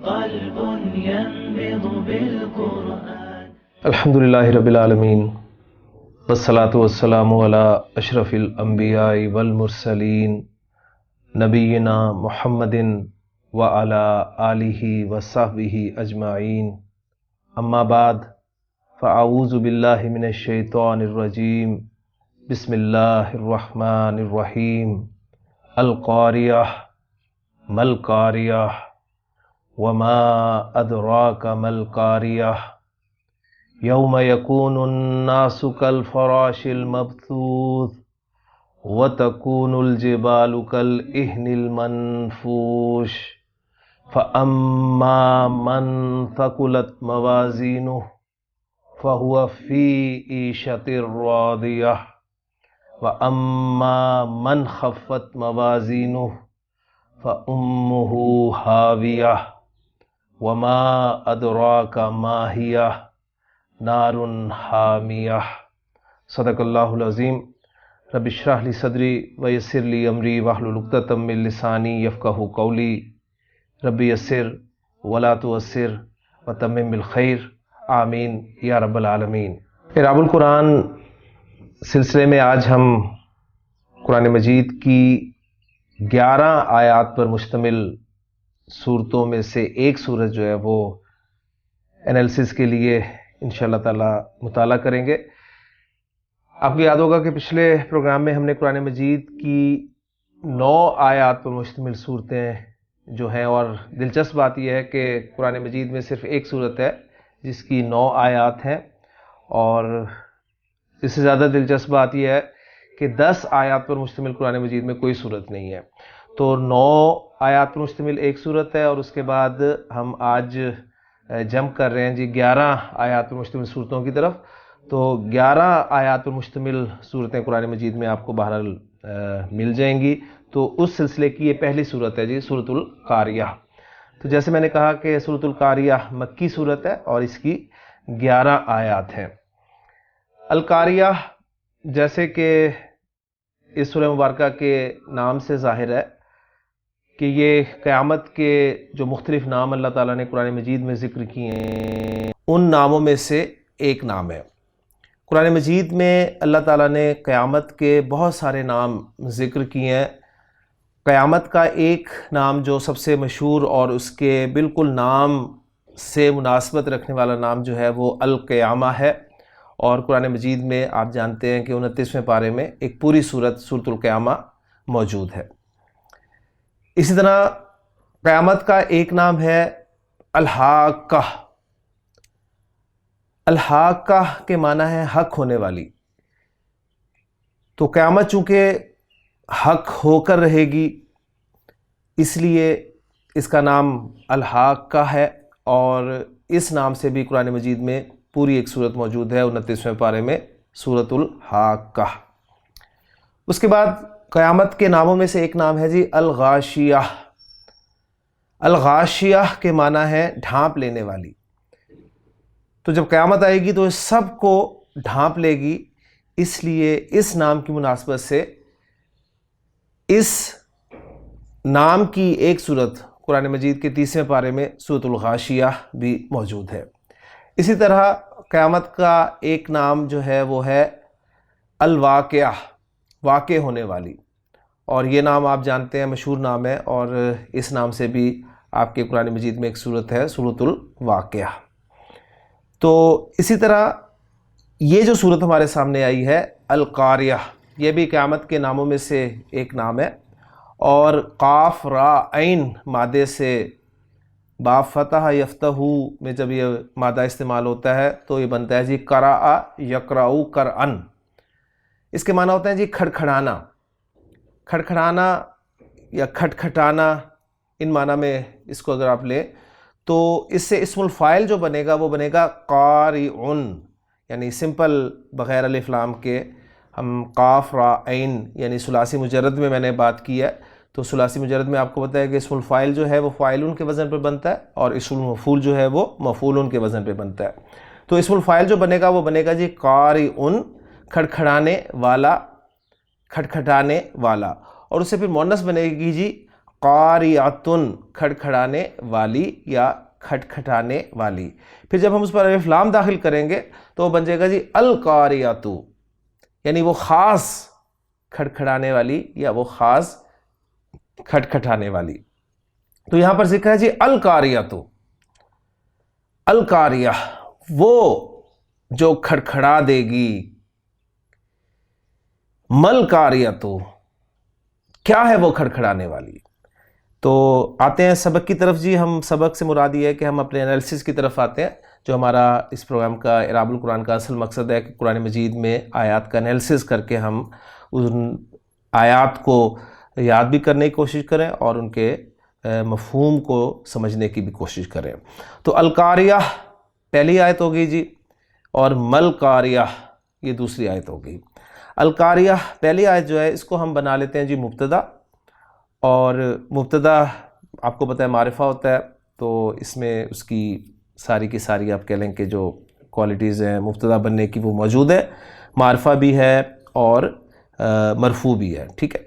قلب ينبض بالقرآن. الحمد للہ رب العالمین والصلاة والسلام علی اشرف الانبیاء والمرسلین نبینا محمد وعلی آلہ وصحبہ اجمعین. اما بعد فاعوذ باللہ من الشیطان الرجیم. بسم اللہ الرحمن الرحیم. القاریہ ما القاریہ وما ادراک ما القاریہ یوم یکون الناس کالفراش المبثوث وتکون الجبال کالعہن المنفوش فأما من ثقلت موازینہ فهو فی عیشة راضیہ وأما من خفت موازینہ فأمہ ہاویہ وما ادراک ما ہیہ نار حامیہ. صدق اللہ العظیم. رب اشرح لی صدری ویسر لی امری واحلل عقدۃ من لسانی یفقہوا قولی. رب یسر ولا تعسر وتمم بالخیر. آمین یا رب العالمین. اعراب القرآن سلسلے میں آج ہم قرآن مجید کی 11 آیات پر مشتمل صورتوں میں سے ایک صورت جو ہے وہ انالیسس کے لیے انشاءاللہ تعالی مطالعہ کریں گے. آپ کو یاد ہوگا کہ پچھلے پروگرام میں ہم نے قرآن مجید کی 9 آیات پر مشتمل صورتیں جو ہیں، اور دلچسپ بات یہ ہے کہ قرآن مجید میں صرف ایک صورت ہے جس کی 9 آیات ہیں، اور اس سے زیادہ دلچسپ بات یہ ہے کہ 10 آیات پر مشتمل قرآن مجید میں کوئی صورت نہیں ہے. تو 9 آیات پر مشتمل ایک صورت ہے، اور اس کے بعد ہم آج جمپ کر رہے ہیں 11 آیات پر مشتمل صورتوں کی طرف. تو 11 آیات پر مشتمل صورتیں قرآن مجید میں آپ کو بہرحال مل جائیں گی. تو اس سلسلے کی یہ پہلی صورت ہے سورۃ القاریہ. تو جیسے میں نے کہا کہ سورۃ القاریہ مکی صورت ہے اور اس کی 11 آیات ہیں. القاریہ جیسے کہ اس سورہ مبارکہ کے نام سے ظاہر ہے کہ یہ قیامت کے جو مختلف نام اللہ تعالیٰ نے قرآن مجید میں ذکر کیے ہیں ان ناموں میں سے ایک نام ہے. قرآن مجید میں اللہ تعالیٰ نے قیامت کے بہت سارے نام ذکر کیے ہیں. قیامت کا ایک نام جو سب سے مشہور اور اس کے بالکل نام سے مناسبت رکھنے والا نام جو ہے وہ القیامہ ہے، اور قرآن مجید میں آپ جانتے ہیں کہ 29ویں پارے میں ایک پوری سورۃ القیامہ موجود ہے. اسی طرح قیامت کا ایک نام ہے الحاقہ. الحاقہ کے معنی ہے حق ہونے والی. تو قیامت چونکہ حق ہو کر رہے گی اس لیے اس کا نام الحاقہ ہے، اور اس نام سے بھی قرآن مجید میں پوری ایک صورت موجود ہے 29ویں پارے میں سورۃ الحاقہ. اس کے بعد قیامت کے ناموں میں سے ایک نام ہے الغاشیہ. الغاشیہ کے معنی ہے ڈھانپ لینے والی. تو جب قیامت آئے گی تو سب کو ڈھانپ لے گی، اس لیے اس نام کی مناسبت سے اس نام کی ایک صورت قرآن مجید کے 30ویں پارے میں سورۃ الغاشیہ بھی موجود ہے. اسی طرح قیامت کا ایک نام جو ہے وہ ہے الواقعہ، واقع ہونے والی، اور یہ نام آپ جانتے ہیں مشہور نام ہے، اور اس نام سے بھی آپ کے قرآن مجید میں ایک صورت ہے سورۃ الواقعہ. تو اسی طرح یہ جو صورت ہمارے سامنے آئی ہے القاریہ، یہ بھی قیامت کے ناموں میں سے ایک نام ہے، اور قاف را عین مادے سے باب فتح یفتح میں جب یہ مادہ استعمال ہوتا ہے تو یہ بنتا ہے قرأ یقرأ قرأن. اس کے معنی ہوتے ہیں کھڑکھڑانا. کھڑکھڑانا یا کھٹکھٹانا، ان معنی میں اس کو اگر آپ لیں تو اس سے اسم الفاعل جو بنے گا وہ بنے گا قارئن، یعنی سمپل بغیر الف لام کے ہم قاف را عین یعنی ثلاثی مجرد میں نے بات کی ہے. تو ثلاثی مجرد میں آپ کو پتہ ہے کہ اسم الفاعل جو ہے وہ فاعلن کے وزن پہ بنتا ہے، اور اسم المفعول جو ہے وہ مفعولن کے وزن پہ بنتا ہے. تو اسم الفاعل جو بنے گا وہ بنے گا قارئن، کھڑکھڑانے والا، کھٹکھٹانے والا، اور اس سے پھر مؤنث بنے گی قاریاتن کھڑکھڑانے والی یا کھٹکھٹانے والی. پھر جب ہم اس پر الف لام داخل کریں گے تو وہ بن جائے گا جی القاریاتو، یعنی وہ خاص کھڑکھڑانے والی یا وہ خاص کھٹکھٹانے والی. تو یہاں پر ذکر ہے جی القاریاتو، القاریہ وہ جو کھڑکھڑا دے گی. مل قاریاتو کیا ہے وہ کھڑکھڑانے والی. تو آتے ہیں سبق کی طرف جی. ہم سبق سے مراد یہ ہے کہ ہم اپنے انالیسس کی طرف آتے ہیں. جو ہمارا اس پروگرام کا اعراب القرآن کا اصل مقصد ہے کہ قرآن مجید میں آیات کا انالیسس کر کے ہم ان آیات کو یاد بھی کرنے کی کوشش کریں اور ان کے مفہوم کو سمجھنے کی بھی کوشش کریں. تو القاریہ پہلی آیت ہو گئی جی، اور مل قاریہ یہ دوسری آیت ہو گئی. القاریہ پہلی آیت جو ہے اس کو ہم بنا لیتے ہیں جی مبتدا، اور مبتدا آپ کو پتہ ہے معرفہ ہوتا ہے، تو اس میں اس کی ساری آپ کہہ لیں کہ جو کوالٹیز ہیں مبتدا بننے کی وہ موجود ہے. معرفہ بھی ہے اور مرفوع بھی ہے. ٹھیک ہے.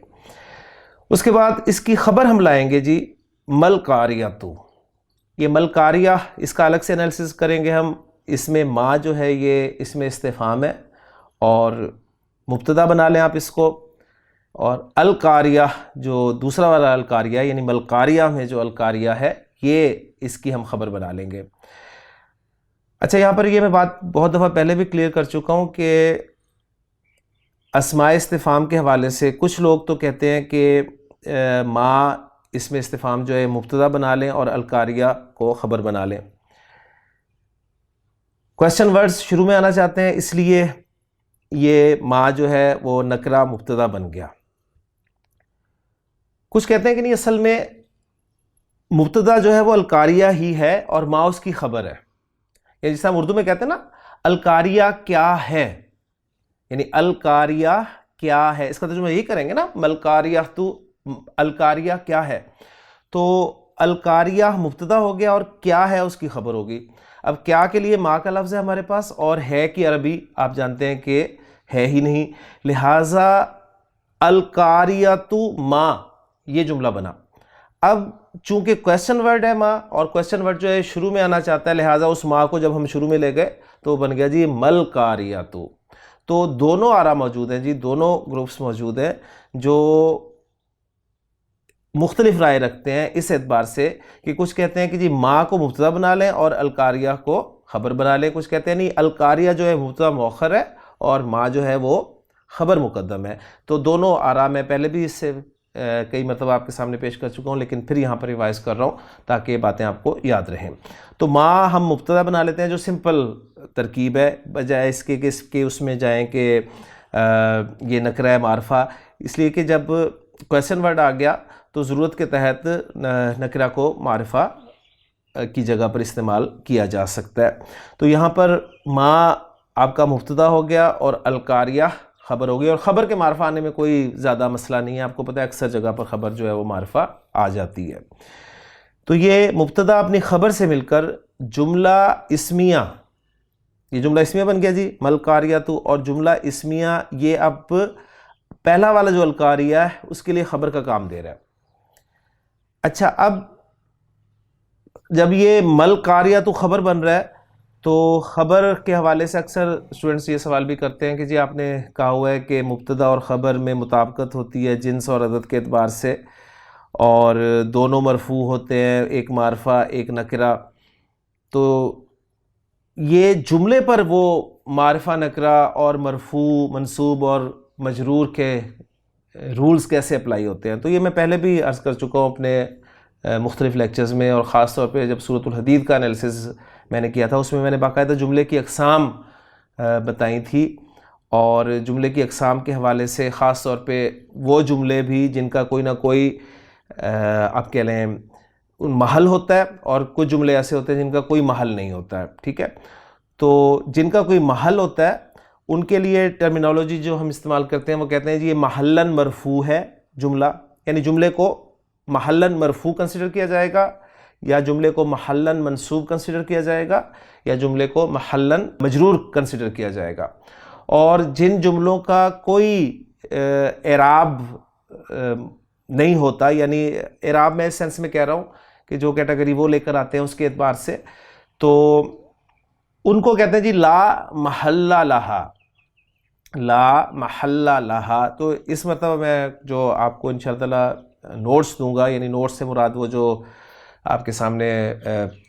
اس کے بعد اس کی خبر ہم لائیں گے جی مل قاریاتو. یہ مل قاریہ اس کا الگ سے انالیسس کریں گے ہم. اس میں ما جو ہے یہ اس میں استفہام ہے، اور مبتدا بنا لیں آپ اس کو. اور القاریہ جو دوسرا والا القاریہ یعنی مل قاریہ میں جو القاریہ ہے یہ اس کی ہم خبر بنا لیں گے. اچھا، یہاں پر یہ میں بات بہت دفعہ پہلے بھی کلیئر کر چکا ہوں کہ اسماء استفہام کے حوالے سے کچھ لوگ تو کہتے ہیں کہ ما اس میں استفہام جو ہے مبتدا بنا لیں اور القاریہ کو خبر بنا لیں. کویسچن ورڈز شروع میں آنا چاہتے ہیں، اس لیے یہ ما جو ہے وہ نکرہ مبتدا بن گیا. کچھ کہتے ہیں کہ نہیں، اصل میں مبتدا جو ہے وہ القاریہ ہی ہے اور ما اس کی خبر ہے. یعنی جیسے ہم اردو میں کہتے ہیں نا القاریہ کیا ہے، یعنی القاریہ کیا ہے، اس کا ترجمہ یہی کریں گے نا ملقاریہ تو القاریہ کیا ہے. تو القاریہ مبتدا ہو گیا اور کیا ہے اس کی خبر ہوگی. اب کیا کے لیے ما کا لفظ ہے ہمارے پاس، اور ہے کی عربی آپ جانتے ہیں کہ ہے ہی نہیں، لہٰذا القاریۃ ما یہ جملہ بنا. اب چونکہ کویسچن ورڈ ہے ما، اور کویسچن ورڈ جو ہے شروع میں آنا چاہتا ہے، لہٰذا اس ما کو جب ہم شروع میں لے گئے تو بن گیا جی مل قاریۃ. تو دونوں آرا موجود ہیں جی، دونوں گروپس موجود ہیں جو مختلف رائے رکھتے ہیں اس اعتبار سے کہ کچھ کہتے ہیں کہ جی ما کو مبتدا بنا لیں اور القاریہ کو خبر بنا لیں. کچھ کہتے ہیں نہیں، القاریہ جو ہے مبتدا مؤخر ہے اور ما جو ہے وہ خبر مقدم ہے. تو دونوں آرا میں پہلے بھی اس سے کئی مرتبہ آپ کے سامنے پیش کر چکا ہوں، لیکن پھر یہاں پر ریوائز کر رہا ہوں تاکہ یہ باتیں آپ کو یاد رہیں. تو ما ہم مبتدا بنا لیتے ہیں جو سمپل ترکیب ہے، بجائے اس کے اس میں جائیں کہ یہ نکرہ معرفہ، اس لیے کہ جب کویسچن ورڈ آ گیا تو ضرورت کے تحت نکرہ کو معرفہ کی جگہ پر استعمال کیا جا سکتا ہے. تو یہاں پر ما آپ کا مبتدا ہو گیا اور القاریہ خبر ہو گئی، اور خبر کے معرفہ آنے میں کوئی زیادہ مسئلہ نہیں ہے. آپ کو پتہ ہے اکثر جگہ پر خبر جو ہے وہ معرفہ آ جاتی ہے. تو یہ مبتدا اپنی خبر سے مل کر جملہ اسمیہ، یہ جملہ اسمیہ بن گیا جی مل قاریۃ. اور جملہ اسمیہ یہ اب پہلا والا جو القاریہ ہے اس کے لیے خبر کا کام دے رہا ہے. اچھا، اب جب یہ مل قاریۃ خبر بن رہا ہے تو خبر کے حوالے سے اکثر اسٹوڈنٹس یہ سوال بھی کرتے ہیں کہ جی آپ نے کہا ہوا ہے کہ مبتدا اور خبر میں مطابقت ہوتی ہے جنس اور عدد کے اعتبار سے، اور دونوں مرفوع ہوتے ہیں، ایک معرفہ ایک نکرہ. تو یہ جملے پر وہ معرفہ نکرہ اور مرفوع منصوب اور مجرور کے رولز کیسے اپلائی ہوتے ہیں، تو یہ میں پہلے بھی عرض کر چکا ہوں اپنے مختلف لیکچرز میں، اور خاص طور پہ جب سورۃ الحدید کا انالیسس میں نے کیا تھا اس میں میں نے باقاعدہ جملے کی اقسام بتائی تھی. اور جملے کی اقسام کے حوالے سے خاص طور پہ وہ جملے بھی جن کا کوئی نہ کوئی آپ کہہ لیں محل ہوتا ہے، اور کچھ جملے ایسے ہوتے ہیں جن کا کوئی محل نہیں ہوتا ہے. ٹھیک ہے. تو جن کا کوئی محل ہوتا ہے ان کے لیے ٹرمینالوجی جو ہم استعمال کرتے ہیں وہ کہتے ہیں جی یہ محلاً مرفوع ہے جملہ، یعنی جملے کو محلاً مرفوع کنسیڈر کیا جائے گا، یا جملے کو محلاً منصوب کنسیڈر کیا جائے گا، یا جملے کو محلاً مجرور کنسیڈر کیا جائے گا. اور جن جملوں کا کوئی اعراب نہیں ہوتا، یعنی اعراب میں اس سینس میں کہہ رہا ہوں کہ جو کیٹیگری وہ لے کر آتے ہیں اس کے اعتبار سے، تو ان کو کہتے ہیں جی لا محل لہا، لا محل لہا. تو اس مرتبہ میں جو آپ کو انشاءاللہ تعالی نوٹس دوں گا، یعنی نوٹس سے مراد وہ جو آپ کے سامنے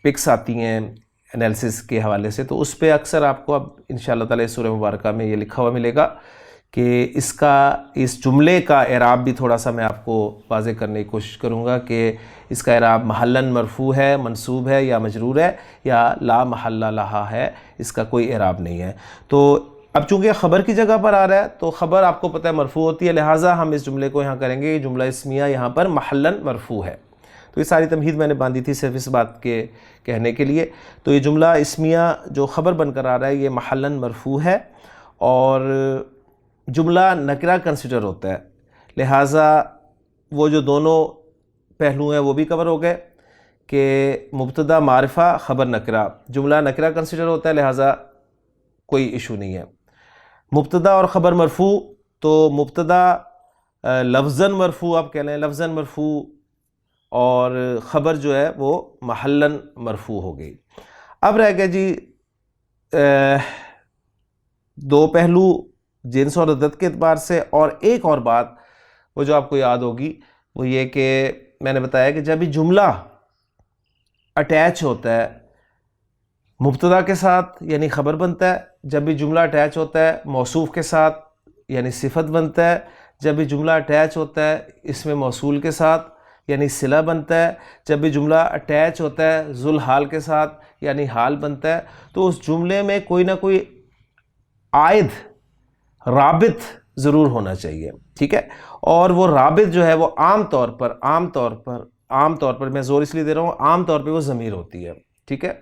پکس آتی ہیں انالیسس کے حوالے سے، تو اس پہ اکثر آپ کو اب انشاءاللہ تعالی اس سورہ مبارکہ میں یہ لکھا ہوا ملے گا کہ اس جملے کا اعراب بھی تھوڑا سا میں آپ کو واضح کرنے کی کوشش کروں گا کہ اس کا اعراب محلن مرفوع ہے، منصوب ہے یا مجرور ہے یا لا محل لہا ہے، اس کا کوئی اعراب نہیں ہے. تو اب چونکہ خبر کی جگہ پر آ رہا ہے تو خبر آپ کو پتہ ہے مرفوع ہوتی ہے، لہٰذا ہم اس جملے کو یہاں کریں گے کہ جملہ اسمیہ یہاں پر محلن مرفوع ہے. تو یہ ساری تمہید میں نے باندھی تھی صرف اس بات کے کہنے کے لیے. تو یہ جملہ اسمیہ جو خبر بن کر آ رہا ہے یہ محلن مرفوع ہے، اور جملہ نکرہ کنسیڈر ہوتا ہے، لہٰذا وہ جو دونوں پہلو ہیں وہ بھی کور ہو گئے کہ مبتدا معرفہ خبر نکرہ، جملہ نکرہ کنسیڈر ہوتا ہے لہٰذا کوئی ایشو نہیں ہے. مبتدا اور خبر مرفوع، تو مبتدا لفظاً مرفوع آپ کہہ لیں، لفظاً مرفوع، اور خبر جو ہے وہ محلاً مرفوع ہو گئی. اب رہ گیا جی دو پہلو جنس اور عدد کے اعتبار سے، اور ایک اور بات وہ جو آپ کو یاد ہوگی وہ یہ کہ میں نے بتایا کہ جب یہ جملہ اٹیچ ہوتا ہے مبتدا کے ساتھ یعنی خبر بنتا ہے، جب بھی جملہ اٹیچ ہوتا ہے موصوف کے ساتھ یعنی صفت بنتا ہے، جب بھی جملہ اٹیچ ہوتا ہے اسم موصول کے ساتھ یعنی صلہ بنتا ہے، جب بھی جملہ اٹیچ ہوتا ہے ذو الحال کے ساتھ یعنی حال بنتا ہے، تو اس جملے میں کوئی نہ کوئی عائد رابط ضرور ہونا چاہیے. ٹھیک ہے، اور وہ رابط جو ہے وہ عام طور پر میں زور اس لیے دے رہا ہوں، عام طور پہ وہ ضمیر ہوتی ہے. ٹھیک ہے،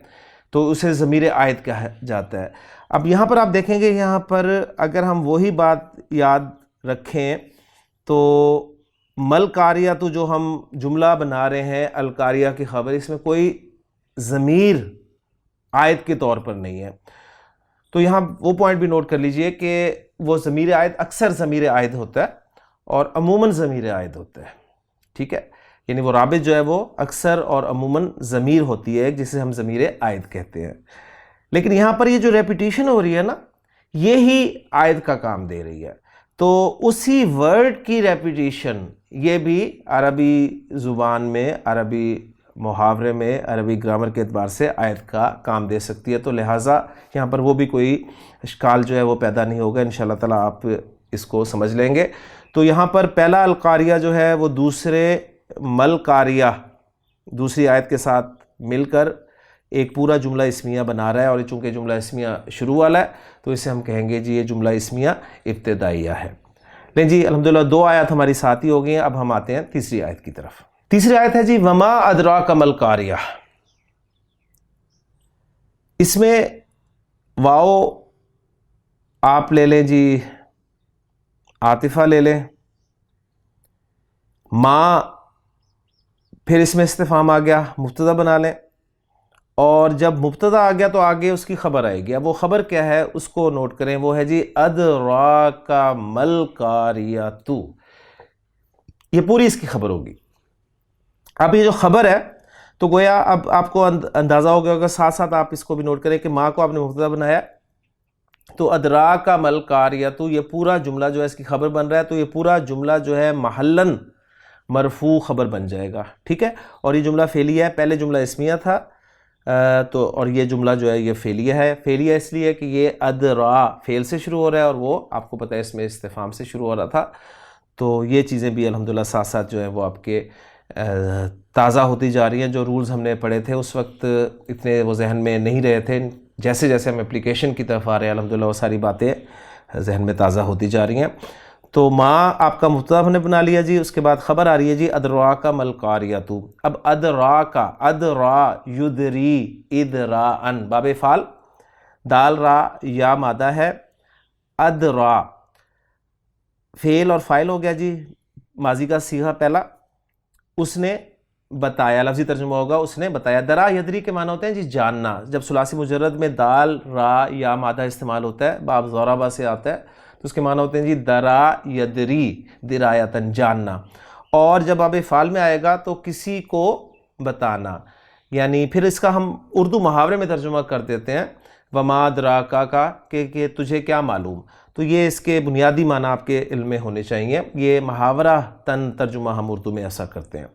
تو اسے ضمیر عائد کہا جاتا ہے. اب یہاں پر آپ دیکھیں گے، یہاں پر اگر ہم وہی بات یاد رکھیں تو مل قاریہ تو جو ہم جملہ بنا رہے ہیں القاریہ کی خبر، اس میں کوئی ضمیر عائد کے طور پر نہیں ہے. تو یہاں وہ پوائنٹ بھی نوٹ کر لیجئے کہ وہ ضمیر عائد اکثر ضمیر عائد ہوتا ہے اور عموماً ضمیر عائد ہوتا ہے. ٹھیک ہے، یعنی وہ رابط جو ہے وہ اکثر اور عموماً ضمیر ہوتی ہے جسے ہم ضمیر عائد کہتے ہیں. لیکن یہاں پر یہ جو ریپیٹیشن ہو رہی ہے نا، یہی عائد کا کام دے رہی ہے. تو اسی ورڈ کی ریپیٹیشن یہ بھی عربی زبان میں، عربی محاورے میں، عربی گرامر کے اعتبار سے عائد کا کام دے سکتی ہے. تو لہٰذا یہاں پر وہ بھی کوئی اشکال جو ہے وہ پیدا نہیں ہوگا، انشاءاللہ تعالیٰ آپ اس کو سمجھ لیں گے. تو یہاں پر پہلا القاریہ جو ہے وہ دوسرے مل قاریہ دوسری آیت کے ساتھ مل کر ایک پورا جملہ اسمیہ بنا رہا ہے، اور چونکہ جملہ اسمیہ شروع والا ہے تو اسے ہم کہیں گے جی یہ جملہ اسمیہ ابتدائیہ ہے. لیں جی الحمدللہ دو آیات ہماری ساتھ ہی ہو گئی ہیں. اب ہم آتے ہیں تیسری آیت کی طرف. تیسری آیت ہے جی وما ادراک مل قاریہ. اس میں واو آپ لے لیں جی عاطفہ لے لیں، ما پھر اس میں استفہام آ گیا مبتدا بنا لیں، اور جب مبتدا آ گیا تو آگے اس کی خبر آئے گی. اب وہ خبر کیا ہے اس کو نوٹ کریں، وہ ہے جی ادراک مل قاریۃ. یہ پوری اس کی خبر ہوگی. اب یہ جو خبر ہے تو گویا اب آپ کو اندازہ ہو گیا ہوگا، ساتھ ساتھ آپ اس کو بھی نوٹ کریں کہ ماں کو آپ نے مبتدا بنایا تو ادراک مل قاریۃ، یہ پورا جملہ جو ہے اس کی خبر بن رہا ہے. تو یہ پورا جملہ جو ہے محلاً مرفوع خبر بن جائے گا. ٹھیک ہے، اور یہ جملہ فعلیہ ہے، پہلے جملہ اسمیہ تھا تو اور یہ جملہ جو ہے یہ فعلیہ ہے. فعلیہ اس لیے کہ یہ ادرا فعل سے شروع ہو رہا ہے اور وہ آپ کو پتہ ہے اس میں استفہام سے شروع ہو رہا تھا. تو یہ چیزیں بھی الحمدللہ ساتھ ساتھ جو ہے وہ آپ کے تازہ ہوتی جا رہی ہیں. جو رولز ہم نے پڑھے تھے اس وقت اتنے وہ ذہن میں نہیں رہے تھے، جیسے جیسے ہم اپلیکیشن کی طرف آ رہے ہیں الحمدللہ وہ ساری باتیں ذہن میں تازہ ہوتی جا رہی ہیں. تو ماں آپ کا مبتدا ہم نے بنا لیا جی، اس کے بعد خبر آ رہی ہے جی ادراک مل قاریۃ. اب ادراک، ادرا یدری ادراءن، باب فعل دال را یا مادہ ہے، ادرا فعل اور فاعل ہو گیا جی، ماضی کا صیغہ پہلا، اس نے بتایا، لفظی ترجمہ ہوگا اس نے بتایا. درا یدری کے معنی ہوتے ہیں جی جاننا. جب ثلاثی مجرد میں دال را یا مادہ استعمال ہوتا ہے، باب ضربہ سے آتا ہے، تو اس کے معنی ہوتے ہیں جی درا یدری درایتن جاننا. اور جب اب فعال میں آئے گا تو کسی کو بتانا، یعنی پھر اس کا ہم اردو محاورے میں ترجمہ کر دیتے ہیں وما ادراکا کا کہ تجھے کیا معلوم. تو یہ اس کے بنیادی معنی آپ کے علم میں ہونے چاہیے. یہ محاورہ تن ترجمہ ہم اردو میں ایسا کرتے ہیں.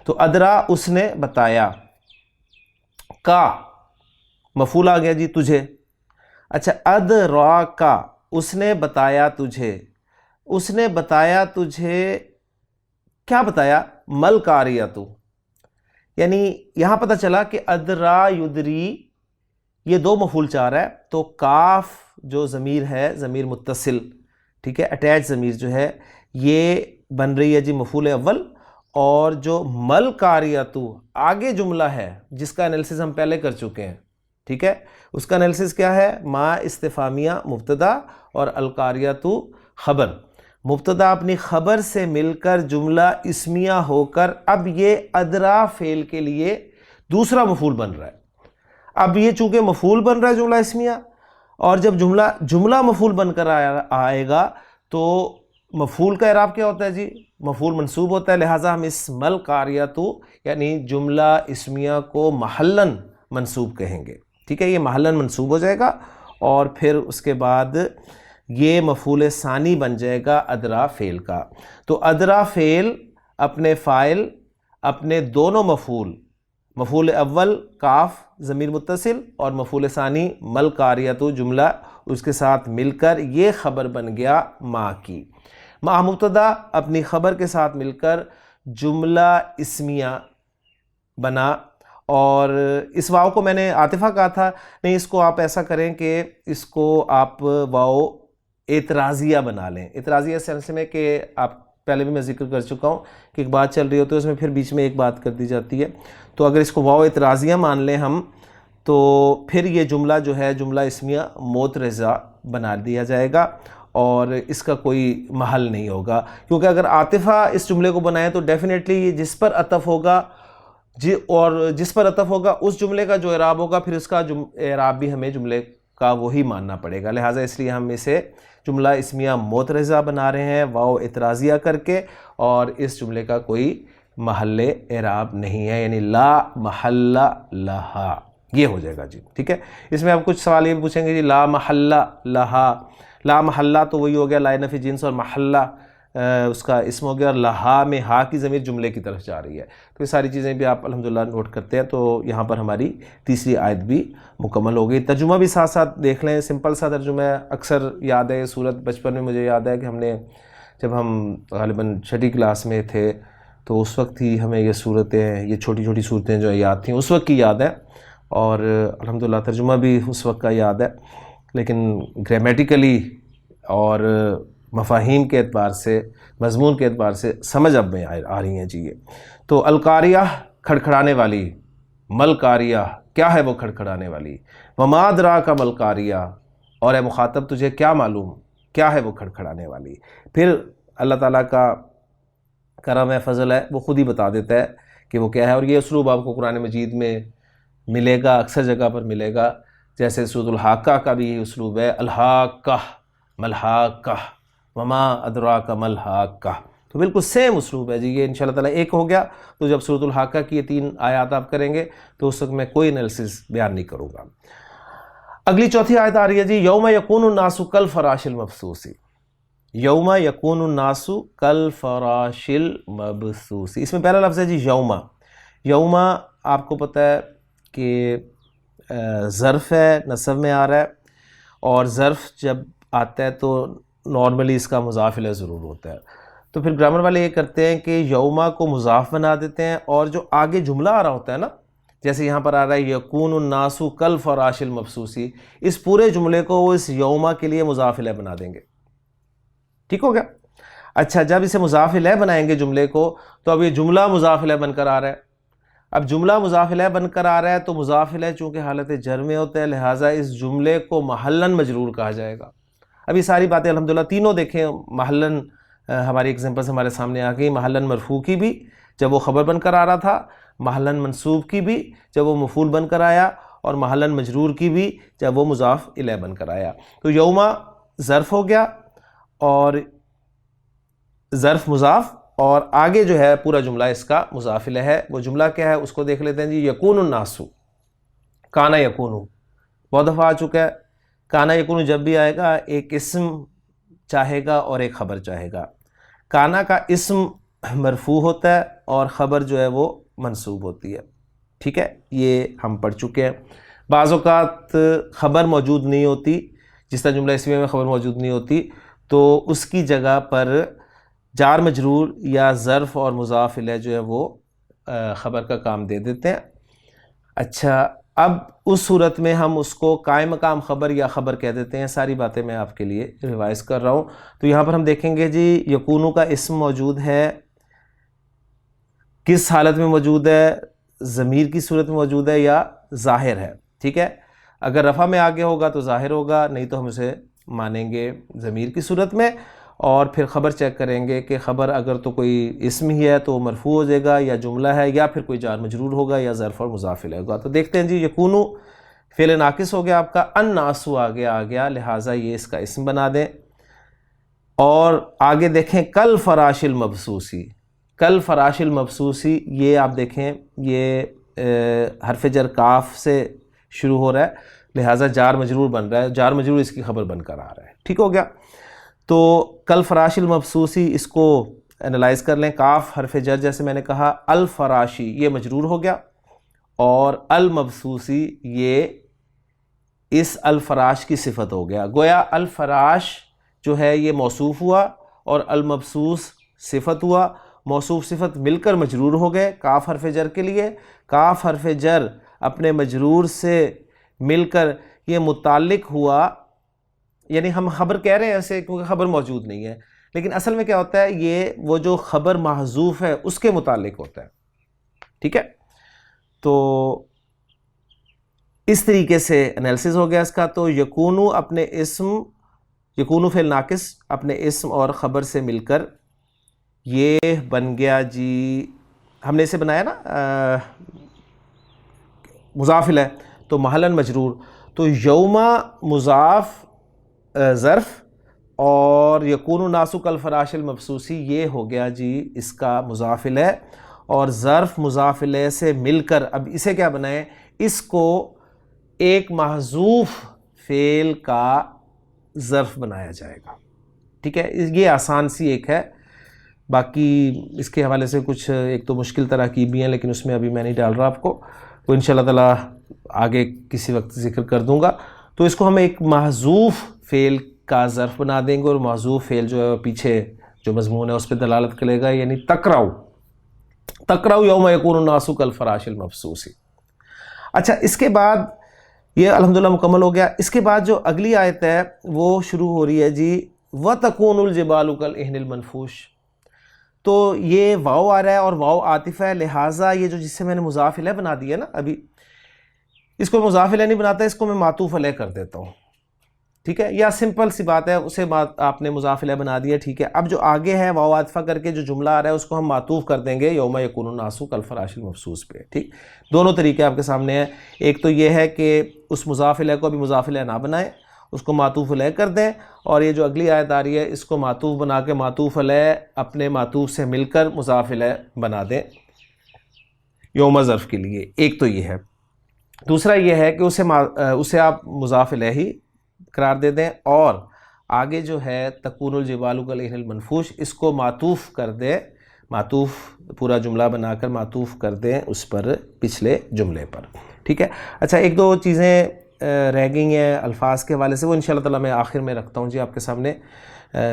تو ادرا اس نے بتایا، کا مفعول آ گیا جی تجھے. اچھا ادراکا اس نے بتایا تجھے، اس نے بتایا تجھے کیا بتایا؟ مل قاریۃ. یعنی یہاں پتہ چلا کہ ادرا یدری یہ دو مفعول چار ہے، تو کاف جو ضمیر ہے ضمیر متصل، ٹھیک ہے، اٹیچ ضمیر جو ہے یہ بن رہی ہے جی مفعول اول. اور جو مل قاریۃ آگے جملہ ہے جس کا انالیسس ہم پہلے کر چکے ہیں، ٹھیک ہے، اس کا انالیسس کیا ہے؟ ما استفہامیہ مبتدا اور القاریۃ خبر. مبتدا اپنی خبر سے مل کر جملہ اسمیہ ہو کر اب یہ ادرا فعل کے لیے دوسرا مفعول بن رہا ہے. اب یہ چونکہ مفعول بن رہا ہے جملہ اسمیہ، اور جب جملہ مفعول بن کر آئے گا تو مفعول کا اعراب کیا ہوتا ہے جی؟ مفعول منصوب ہوتا ہے. لہٰذا ہم اس مل قاریۃ یعنی جملہ اسمیہ کو محلاً منصوب کہیں گے، ٹھیک ہے، یہ محلاً منصوب ہو جائے گا. اور پھر اس کے بعد یہ مفعول ثانی بن جائے گا ادرا فعل کا. تو ادرا فعل اپنے فاعل اپنے دونوں مفعول اول کاف ضمیر متصل اور مفعول ثانی مل قاریۃ جملہ اس کے ساتھ مل کر یہ خبر بن گیا ما کی. ما مبتدا اپنی خبر کے ساتھ مل کر جملہ اسمیہ بنا. اور اس واو کو میں نے عاطفہ کہا تھا، نہیں اس کو آپ ایسا کریں کہ اس کو آپ واو اعتراضیہ بنا لیں. اعتراضیہ سینس میں کہ آپ پہلے بھی میں ذکر کر چکا ہوں کہ ایک بات چل رہی ہوتی ہے اس میں پھر بیچ میں ایک بات کر دی جاتی ہے. تو اگر اس کو واو اعتراضیہ مان لیں ہم تو پھر یہ جملہ جو ہے جملہ اسمیہ معترضہ بنا دیا جائے گا اور اس کا کوئی محل نہیں ہوگا. کیونکہ اگر عاطفہ اس جملے کو بنائیں تو ڈیفینیٹلی یہ جس پر عطف ہوگا اور جس پر عطف ہوگا اس جملے کا جو اعراب ہوگا پھر اس کا اعراب بھی ہمیں جملے کا وہی ماننا پڑے گا. لہٰذا اس لیے ہم اسے جملہ اسمیہ معترضہ بنا رہے ہیں واو اعتراضیہ کر کے، اور اس جملے کا کوئی محل اعراب نہیں ہے، یعنی لا محل لہا یہ ہو جائے گا جی، ٹھیک ہے. اس میں آپ کچھ سوال یہ پوچھیں گے جی لا محل لہا، لا محلہ تو وہی ہو گیا لا نفی جنس، اور محلہ اس کا اسم ہو گیا، اور لہا میں ہا کی ضمیر جملے کی طرف جا رہی ہے. تو یہ ساری چیزیں بھی آپ الحمدللہ نوٹ کرتے ہیں. تو یہاں پر ہماری تیسری آیت بھی مکمل ہو گئی. ترجمہ بھی ساتھ ساتھ دیکھ لیں، سمپل سا ترجمہ ہے. اکثر یاد ہے یہ صورت، بچپن میں مجھے یاد ہے کہ ہم نے جب ہم غالباً چھٹی کلاس میں تھے تو اس وقت ہی ہمیں یہ صورتیں، یہ چھوٹی چھوٹی صورتیں جو یاد تھیں اس وقت کی یاد ہے، اور الحمدللہ ترجمہ بھی اس وقت کا یاد ہے. لیکن گرامیٹیکلی اور مفاہیم کے اعتبار سے، مضمون کے اعتبار سے سمجھ اب میں آ رہی ہیں جی. یہ تو القاریہ کھڑکھڑانے والی، مل قاریہ کیا ہے وہ کھڑکھڑانے والی، وما ادراک مل قاریہ اور اے مخاطب تجھے کیا معلوم کیا ہے وہ کھڑکھڑانے والی. پھر اللہ تعالیٰ کا کرم ہے، فضل ہے، وہ خود ہی بتا دیتا ہے کہ وہ کیا ہے. اور یہ اسلوب آپ کو قرآن مجید میں ملے گا، اکثر جگہ پر ملے گا. جیسے سورۃ الحاقہ کا بھی یہ اسلوب ہے، الحاقہ ملحاقہ وما ادراک ملحاقہ. تو بالکل سیم اسلوب ہے جی. یہ انشاءاللہ تعالیٰ ایک ہو گیا. تو جب سورۃ الحاقہ کی یہ 3 آیات آپ کریں گے تو اس وقت میں کوئی انالیسس بیان نہیں کروں گا. اگلی چوتھی آیت آ رہی ہے جی، یوم یکون الناس کالفراش المبثوث. یوم یکون الناس کالفراش المبثوث، اس میں پہلا لفظ ہے جی یوم. یوم آپ کو پتہ ہے کہ ظرف ہے، نصب میں آ رہا ہے، اور ظرف جب آتا ہے تو نارملی اس کا مضاف الیہ ضرور ہوتا ہے. تو پھر گرامر والے یہ کرتے ہیں کہ یوما کو مضاف بنا دیتے ہیں، اور جو آگے جملہ آ رہا ہوتا ہے نا، جیسے یہاں پر آ رہا ہے یکون الناس کالفراش المبثوث، اس پورے جملے کو وہ اس یوما کے لیے مضاف الیہ بنا دیں گے. ٹھیک ہو گیا؟ اچھا، جب اسے مضاف الیہ بنائیں گے جملے کو تو اب یہ جملہ مضاف الیہ بن کر آ رہا ہے. اب جملہ مضاف الیہ بن کر آ رہا ہے تو مضاف الیہ چونکہ حالت جر میں ہوتا ہے، لہٰذا اس جملے کو محلاً مجرور کہا جائے گا. اب یہ ساری باتیں الحمدللہ تینوں دیکھیں، محلاً ہماری ایگزامپلس ہمارے سامنے آ گئی. محلاً مرفوع کی بھی جب وہ خبر بن کر آ رہا تھا، محلاً منصوب کی بھی جب وہ مفعول بن کر آیا، اور محلاً مجرور کی بھی جب وہ مضاف الیہ بن کر آیا. تو یوما ظرف ہو گیا، اور ظرف مضاف اور آگے جو ہے پورا جملہ اس کا مضاف الیہ ہے. وہ جملہ کیا ہے اس کو دیکھ لیتے ہیں جی. یکون الناس، کانا یکون بہت دفعہ آ چکا ہے. کانا یکون جب بھی آئے گا ایک اسم چاہے گا اور ایک خبر چاہے گا. کانا کا اسم مرفوع ہوتا ہے اور خبر جو ہے وہ منصوب ہوتی ہے. ٹھیک ہے، یہ ہم پڑھ چکے ہیں. بعض اوقات خبر موجود نہیں ہوتی، جس طرح جملہ اسمیہ میں خبر موجود نہیں ہوتی، تو اس کی جگہ پر جار مجرور یا ظرف اور مضاف الیہ جو ہے وہ خبر کا کام دے دیتے ہیں. اچھا، اب اس صورت میں ہم اس کو قائم مقام خبر یا خبر کہہ دیتے ہیں. ساری باتیں میں آپ کے لیے ریوائز کر رہا ہوں. تو یہاں پر ہم دیکھیں گے جی یکونو کا اسم موجود ہے، کس حالت میں موجود ہے؟ ضمیر کی صورت میں موجود ہے یا ظاہر ہے. ٹھیک ہے، اگر رفع میں آگے ہوگا تو ظاہر ہوگا، نہیں تو ہم اسے مانیں گے ضمیر کی صورت میں. اور پھر خبر چیک کریں گے کہ خبر اگر تو کوئی اسم ہی ہے تو مرفوع ہو جائے گا، یا جملہ ہے، یا پھر کوئی جار مجرور ہوگا، یا ظرف اور مضاف الیہ ہوگا. تو دیکھتے ہیں جی. یکونو فعل ناقص ہو گیا آپ کا، الناسو آگے آ گیا، لہٰذا یہ اس کا اسم بنا دیں. اور آگے دیکھیں کل فراش المبسوسی. کل فراش المبسوسی، یہ آپ دیکھیں یہ حرف جر کاف سے شروع ہو رہا ہے، لہٰذا جار مجرور بن رہا ہے، جار مجرور اس کی خبر بن کر آ رہا ہے. ٹھیک ہو گیا. تو کل فراش المبسوسی اس کو انالائز کر لیں. کاف حرف جر جیسے میں نے کہا، الفراشی یہ مجرور ہو گیا، اور المبسوسی یہ اس الفراش کی صفت ہو گیا. گویا الفراش جو ہے یہ موصوف ہوا اور المبسوس صفت ہوا. موصوف صفت مل کر مجرور ہو گئے کاف حرف جر کے لیے. کاف حرف جر اپنے مجرور سے مل کر یہ متعلق ہوا، یعنی ہم خبر کہہ رہے ہیں ایسے کیونکہ خبر موجود نہیں ہے، لیکن اصل میں کیا ہوتا ہے، یہ وہ جو خبر محذوف ہے اس کے متعلق ہوتا ہے. ٹھیک ہے، تو اس طریقے سے انالیسس ہو گیا اس کا. تو یکونو اپنے اسم، یکونو فعل ناقص اپنے اسم اور خبر سے مل کر یہ بن گیا جی. ہم نے اسے بنایا نا مضاف الیہ، تو محلاً مجرور. تو یوما مضاف ظرف اور یکون الناس کالفراش المبسوسی یہ ہو گیا جی اس کا مضاف الیہ. اور ظرف مضاف الیہ سے مل کر اب اسے کیا بنائیں، اس کو ایک محذوف فعل کا ظرف بنایا جائے گا. ٹھیک ہے، یہ آسان سی ایک ہے. باقی اس کے حوالے سے کچھ ایک تو مشکل تراکیب بھی ہیں، لیکن اس میں ابھی میں نہیں ڈال رہا آپ کو، تو انشاءاللہ تعالیٰ آگے کسی وقت ذکر کر دوں گا. تو اس کو ہم ایک محذوف فعل کا ظرف بنا دیں گے، اور محذوف فعل جو ہے پیچھے جو مضمون ہے اس پہ دلالت کرے گا، یعنی تقرؤ. تقرؤ یوم یکون الناس کالفراش المبثوث. اچھا، اس کے بعد یہ الحمدللہ مکمل ہو گیا. اس کے بعد جو اگلی آیت ہے وہ شروع ہو رہی ہے جی وَتَكُونُ الْجِبَالُ كَالْعِهْنِ الْمَنْفُوشِ. تو یہ واو آ رہا ہے اور واو عاطف ہے، لہٰذا یہ جو جس سے میں نے مضاف الیہ بنا دیا نا ابھی، اس کو مضاف الیہ نہیں بناتا، اس کو میں معطوف علیہ کر دیتا ہوں. ٹھیک ہے، یا سمپل سی بات ہے، اسے آپ نے مضاف الیہ بنا دیا. ٹھیک ہے، اب جو آگے ہے واو عاطفہ کر کے جو جملہ آ رہا ہے اس کو ہم معطوف کر دیں گے یوم یکون الناس کالفراش المبثوث پہ. ٹھیک، دونوں طریقے آپ کے سامنے ہیں. ایک تو یہ ہے کہ اس مضاف الیہ کو ابھی مضاف الیہ نہ بنائیں، اس کو معطوف علیہ کر دیں، اور یہ جو اگلی آیت آ رہی ہے اس کو معطوف بنا کے معطوف علیہ اپنے معطوف سے مل کر مضاف علیہ بنا دیں یوم ظرف کے لیے. ایک تو یہ ہے. دوسرا یہ ہے کہ اسے آپ مضاف الیہ ہی قرار دے دیں، اور آگے جو ہے تکون الجبال کالعہن المنفوش اس کو معطوف کر دیں، معطوف پورا جملہ بنا کر معطوف کر دیں اس پر پچھلے جملے پر. ٹھیک ہے. اچھا، ایک دو چیزیں رہ گئی ہیں الفاظ کے حوالے سے، وہ انشاءاللہ تعالیٰ میں آخر میں رکھتا ہوں جی آپ کے سامنے.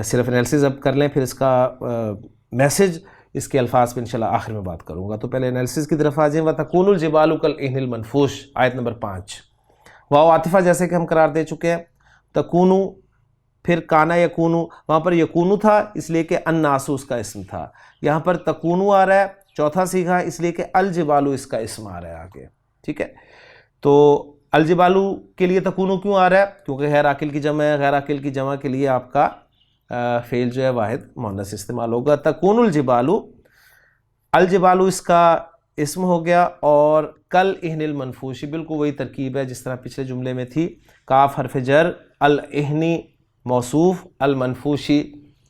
صرف انالیسس اب کر لیں، پھر اس کا میسج اس کے الفاظ پہ انشاءاللہ آخر میں بات کروں گا. تو پہلے انالیسس کی طرف آ جائیں. وَتَكُونُ الْجِبَالُ كَالْعِهْنِ الْمَنْفُوشِ، آیت نمبر 5. واو عاطفہ جیسے کہ ہم قرار دے چکے ہیں. تکونو، پھر کانا یکونو، وہاں پر یکونو تھا اس لیے کہ الناس اس کا اسم تھا. یہاں پر تکونو آ رہا ہے چوتھا صیغہ، اس لیے کہ الجبالو اس کا اسم آ رہا ہے آگے. ٹھیک ہے، تو الجبالو کے لیے تکونو کیوں آ رہا ہے؟ کیونکہ غیر عاقل کی جمع ہے. غیر عاقل کی جمع کے لیے آپ کا فعل جو ہے واحد مؤنث استعمال ہوگا. تکون الجبالو، الجبالو اس کا اسم ہو گیا، اور کل اہن المنفوشی بالکل وہی ترکیب ہے جس طرح پچھلے جملے میں تھی. کاف حرف جر، الہنی موصوف، المنفوشی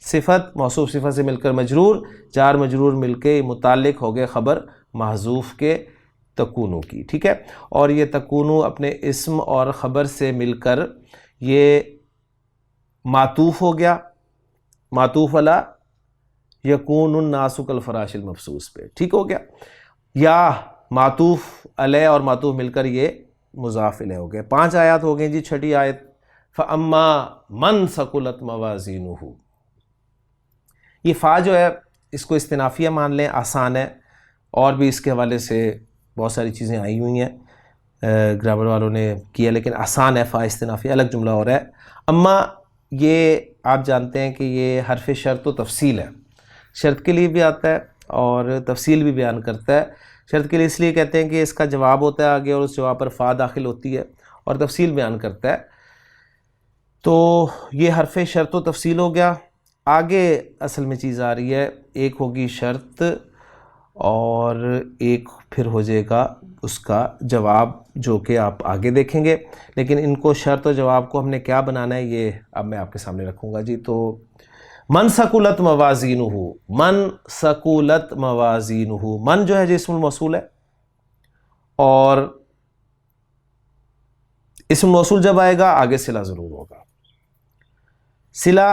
صفت موصوف صفت سے مل کر مجرور، جار مجرور مل کے متعلق ہو گئے خبر محذوف کے تکونو کی، ٹھیک ہے. اور یہ تکونو اپنے اسم اور خبر سے مل کر یہ معطوف ہو گیا، معطوف علی یکون الناس کالفراش المبثوث پہ، ٹھیک ہو گیا. یا معطوف علیہ اور معطوف مل کر یہ مضاف الیہ ہو گئے. 5 آیات ہو گئیں جی. چھٹی آیت فَأَمَّا مَنْ ثَقُلَتْ مَوَازِينُهُ. یہ فا جو ہے اس کو استنافیہ مان لیں، آسان ہے، اور بھی اس کے حوالے سے بہت ساری چیزیں آئی ہوئی ہیں گرامر والوں نے کیا، لیکن آسان ہے. فا استنافیہ الگ جملہ ہو رہا ہے. اما یہ آپ جانتے ہیں کہ یہ حرف شرط و تفصیل ہے، شرط کے لیے بھی آتا ہے اور تفصیل بھی بیان کرتا ہے. شرط کے لیے اس لیے کہتے ہیں کہ اس کا جواب ہوتا ہے آگے اور اس جواب پر فا داخل ہوتی ہے، اور تفصیل بیان کرتا ہے. تو یہ حرف شرط و تفصیل ہو گیا. آگے اصل میں چیز آ رہی ہے، ایک ہوگی شرط اور ایک پھر ہو جائے گا اس کا جواب، جو کہ آپ آگے دیکھیں گے. لیکن ان کو شرط و جواب کو ہم نے کیا بنانا ہے یہ اب میں آپ کے سامنے رکھوں گا جی. تو من ثقلت موازینہ، من ثقلت موازینہ، من جو ہے جی اسم الموصول ہے، اور اسم موصول جب آئے گا آگے صلہ ضرور ہوگا. صلہ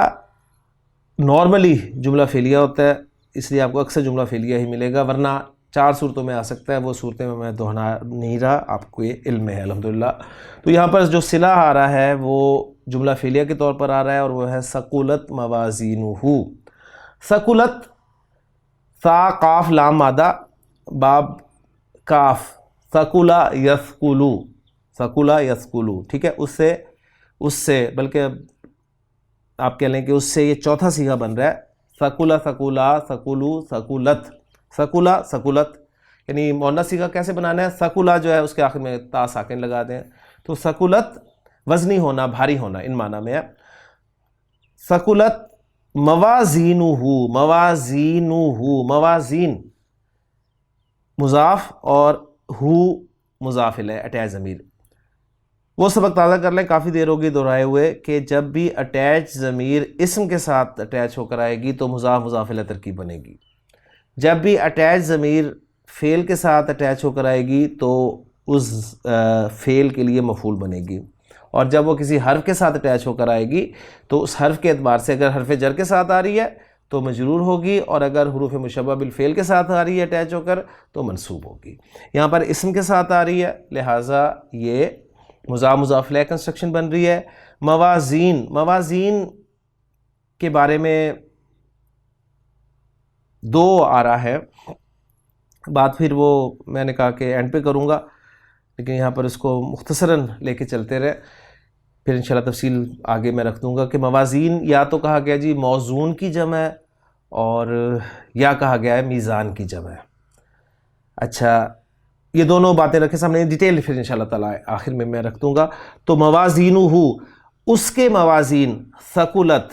نارملی جملہ فعلیہ ہوتا ہے، اس لیے آپ کو اکثر جملہ فعلیہ ہی ملے گا، ورنہ 4 صورتوں میں آ سکتا ہے. وہ صورتیں میں دہنا نہیں رہا، آپ کو یہ علم ہے الحمدللہ. تو یہاں پر جو صلہ آ رہا ہے وہ جملہ فعلیہ کے طور پر آ رہا ہے، اور وہ ہے ثقلت موازینہ. ثقلت، ثا قاف لام مادہ باب کاف، ثقلا یثقلو، ثقلا یثقلو، ٹھیک ہے. اس سے بلکہ آپ کہہ لیں کہ اس سے یہ چوتھا صیغہ بن رہا ہے. ثقلا ثقلا ثقلو ثقلت، ثقلا ثقلت، یعنی مؤنث صیغہ کیسے بنانا ہے؟ ثقلا جو ہے اس کے آخر میں تا ساکن لگا دیں. تو ثقلت وزنی ہونا، بھاری ہونا، ان معنی میں ہے. ثقلت موازینہ، موازینہ، موازین مضاف اور ہو مضاف الیہ اٹیچ ضمیر. وہ سبق تازہ کر لیں، کافی دیر ہوگی دہرائے ہوئے، کہ جب بھی اٹیچ ضمیر اسم کے ساتھ اٹیچ ہو کر آئے گی تو مضاف مضاف الیہ ترکیب بنے گی. جب بھی اٹیچ ضمیر فعل کے ساتھ اٹیچ ہو کر آئے گی تو اس فعل کے لیے مفعول بنے گی. اور جب وہ کسی حرف کے ساتھ اٹیچ ہو کر آئے گی تو اس حرف کے اعتبار سے اگر حرف جر کے ساتھ آ رہی ہے تو مجرور ہوگی، اور اگر حروف مشبہ بالفعل کے ساتھ آ رہی ہے اٹیچ ہو کر تو منصوب ہوگی. یہاں پر اسم کے ساتھ آ رہی ہے لہٰذا یہ مضاف مضاف الیہ کنسٹرکشن بن رہی ہے. موازین، موازین کے بارے میں 2 آ رہا ہے، بات پھر وہ میں نے کہا کہ اینڈ پہ کروں گا، لیکن یہاں پر اس کو مختصراً لے کے چلتے رہے، پھر انشاءاللہ تفصیل آگے میں رکھ دوں گا. کہ موازین یا تو کہا گیا جی موزون کی جمع ہے، اور یا کہا گیا ہے میزان کی جمع ہے. اچھا یہ دونوں باتیں رکھے سامنے، ڈیٹیل پھر انشاءاللہ تعالیٰ آخر میں رکھ دوں گا. تو موازینہ، اس کے موازین، ثقلت،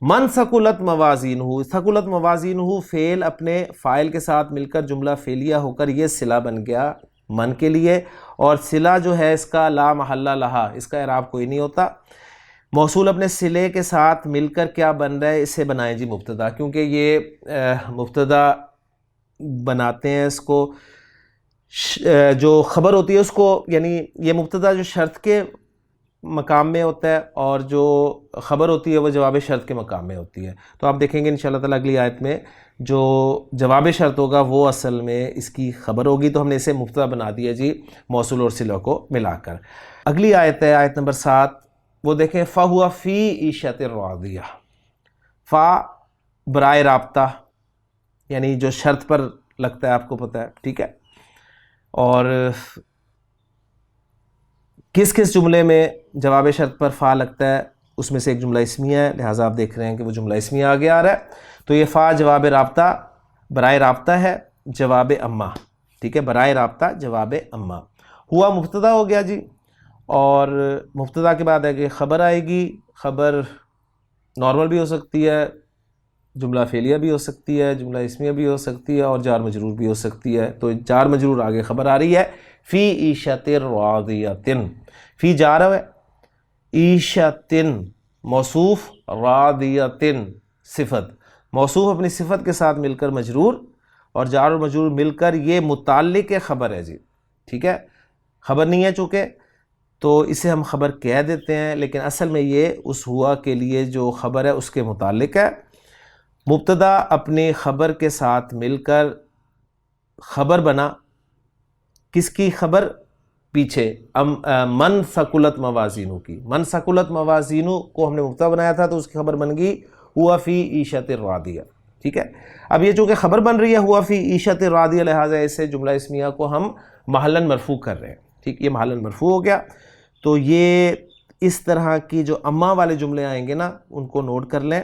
من ثقلت موازینہ، ثقلت موازینہ فعل اپنے فاعل کے ساتھ مل کر جملہ فعلیہ ہو کر یہ صلہ بن گیا من کے لیے. اور صلہ جو ہے اس کا لا محلہ لہا، اس کا اعراب کوئی نہیں ہوتا. موصول اپنے صلے کے ساتھ مل کر کیا بن رہا ہے؟ اسے بنائیں جی مبتدا، کیونکہ یہ مبتدا بناتے ہیں اس کو، جو خبر ہوتی ہے اس کو، یعنی یہ مبتدا جو شرط کے مقام میں ہوتا ہے اور جو خبر ہوتی ہے وہ جواب شرط کے مقام میں ہوتی ہے. تو آپ دیکھیں گے انشاءاللہ تعالیٰ اگلی آیت میں جو جواب شرط ہوگا وہ اصل میں اس کی خبر ہوگی. تو ہم نے اسے مبتدا بنا دیا جی موصول اور صلہ کو ملا کر. اگلی آیت ہے آیت نمبر 7، وہ دیکھیں فَهُوَ فِي عِيشَةٍ رَاضِيَةٍ. فا برائے رابطہ، یعنی جو شرط پر لگتا ہے، آپ کو پتہ ہے، ٹھیک ہے. اور کس کس جملے میں جواب شرط پر فا لگتا ہے اس میں سے ایک جملہ اسمیہ ہے، لہٰذا آپ دیکھ رہے ہیں کہ وہ جملہ اسمیہ آگے آ رہا ہے. تو یہ فا جواب رابطہ، برائے رابطہ ہے، جواب اما، ٹھیک ہے، برائے رابطہ جواب اما. ہوا مبتدا ہو گیا جی، اور مبتدا کے بعد ہے کہ خبر آئے گی. خبر نارمل بھی ہو سکتی ہے، جملہ فعلیہ بھی ہو سکتی ہے، جملہ اسمیہ بھی ہو سکتی ہے، اور جار مجرور بھی ہو سکتی ہے. تو جار مجرور آگے خبر آ رہی ہے فی عیشۃ راضیۃ. فی جار ہے، عیشۃ موصوف، راضیۃ صفت، موصوف اپنی صفت کے ساتھ مل کر مجرور، اور جار و مجرور مل کر یہ متعلق خبر ہے جی، ٹھیک ہے، خبر نہیں ہے چونکہ، تو اسے ہم خبر کہہ دیتے ہیں، لیکن اصل میں یہ اس ہوا کے لیے جو خبر ہے اس کے متعلق ہے۔ مبتدا اپنی خبر کے ساتھ مل کر خبر بنا، کس کی خبر؟ پیچھے من ثقلت موازینہ کی، من ثقلت موازینہ کو ہم نے مبتدا بنایا تھا تو اس کی خبر بن گئی ہوا فی عیشۃ راضیہ، ٹھیک ہے۔ اب یہ چونکہ خبر بن رہی ہے ہوا فی عیشۃ راضیہ، لہٰذا اسے جملہ اسمیہ کو ہم محلاً مرفوع کر رہے ہیں، ٹھیک، یہ محلاً مرفوع ہو گیا۔ تو یہ اس طرح کی جو اما والے جملے آئیں گے نا ان کو نوٹ کر لیں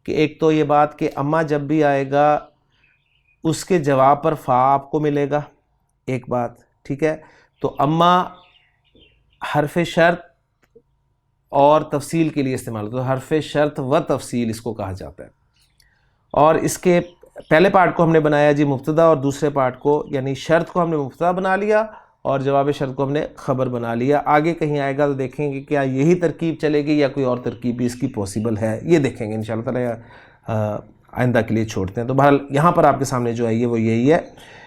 کہ ایک تو یہ بات کہ اما جب بھی آئے گا اس کے جواب پر فا آپ کو ملے گا، ایک بات، ٹھیک ہے۔ تو اما حرف شرط اور تفصیل کے لیے استعمال ہوتا ہے، حرف شرط و تفصیل اس کو کہا جاتا ہے، اور اس کے پہلے پارٹ کو ہم نے بنایا جی مبتدا، اور دوسرے پارٹ کو یعنی شرط کو ہم نے مبتدا بنا لیا اور جواب شرط کو ہم نے خبر بنا لیا۔ آگے کہیں آئے گا تو دیکھیں گے کیا یہی ترکیب چلے گی یا کوئی اور ترکیب بھی اس کی پاسبل ہے، یہ دیکھیں گے انشاءاللہ تعالیٰ، آئندہ کے لیے چھوڑتے ہیں۔ تو بہرحال یہاں پر آپ کے سامنے جو ہے وہ یہی ہے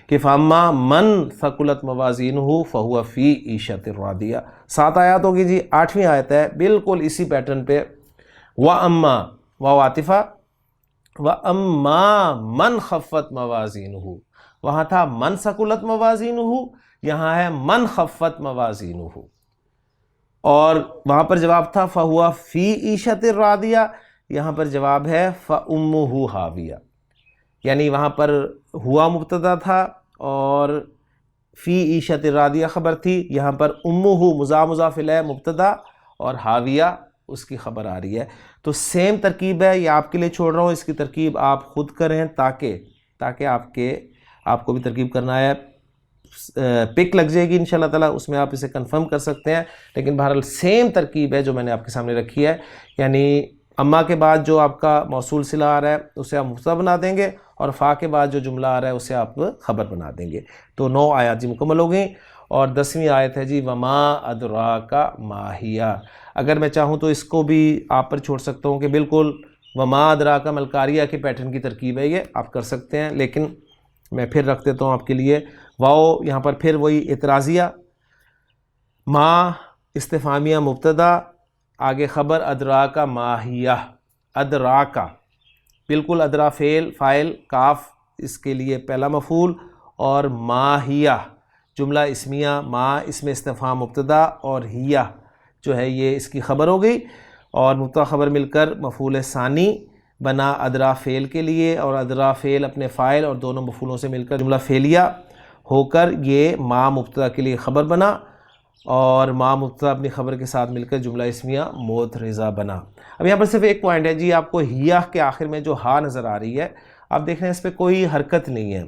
کہ فَأَمَّا مَنْ ثَقُلَتْ مَوَازِينُهُ فَهُوَ فِي عِيشَةٍ رَاضِيَةٍ۔ 7 آیات ہوگی جی، 8ویں آیت ہے بالکل اسی پیٹرن پہ، وَأَمَّا واو عاطفہ، وَأَمَّا مَنْ خَفَّتْ مَوَازِينُهُ، وہاں تھا من ثقلت موازینہ، یہاں ہے من خفت موازینہ، اور وہاں پر جواب تھا فَهُوَ فِي عِيشَةٍ رَاضِيَةٍ، یہاں پر جواب ہے فَأُمُّهُ حَاوِيَةٌ، یعنی وہاں پر ہوا مبتدا تھا اور فی عیشۃ راضیہ خبر تھی، یہاں پر امہ مضاف الیہ مبتدا اور حاویہ اس کی خبر آ رہی ہے۔ تو سیم ترکیب ہے، یہ آپ کے لیے چھوڑ رہا ہوں، اس کی ترکیب آپ خود کریں تاکہ آپ کو بھی ترکیب کرنا ہے، پک لگ جائے گی انشاءاللہ تعالیٰ، اس میں آپ اسے کنفرم کر سکتے ہیں، لیکن بہرحال سیم ترکیب ہے جو میں نے آپ کے سامنے رکھی ہے، یعنی اما کے بعد جو آپ کا موصول صلہ آ رہا ہے اسے آپ مبتدا بنا دیں گے، اور فا کے بعد جو جملہ آ رہا ہے اسے آپ خبر بنا دیں گے۔ تو 9 آیات جی مکمل ہو گئیں، اور 10ویں آیت ہے جی وما ادراک ما ہی۔ اگر میں چاہوں تو اس کو بھی آپ پر چھوڑ سکتا ہوں کہ بالکل وما ادراک ما القاریہ کے پیٹرن کی ترکیب ہے، یہ آپ کر سکتے ہیں، لیکن میں پھر رکھ دیتا ہوں آپ کے لیے واو، یہاں پر پھر وہی اعتراضیہ، ما استفہامیہ مبتدا، آگے خبر ادراک ما ہی، ادراک بالکل ادرا فعل فاعل کاف اس کے لیے پہلا مفعول، اور ماہیہ جملہ اسمیہ، ما اس میں استفہام مبتدا اور ہیہ جو ہے یہ اس کی خبر ہو گئی، اور مبتدا خبر مل کر مفعول ثانی بنا ادرا فعل کے لیے، اور ادرا فعل اپنے فاعل اور دونوں مفعولوں سے مل کر جملہ فعلیہ ہو کر یہ ما مبتدا کے لیے خبر بنا، اور ما مبتدا اپنی خبر کے ساتھ مل کر جملہ اسمیہ معترضہ بنا۔ اب یہاں پر صرف ایک پوائنٹ ہے جی، آپ کو ہیہ کے آخر میں جو ہا نظر آ رہی ہے آپ دیکھ رہے ہیں اس پہ کوئی حرکت نہیں ہے۔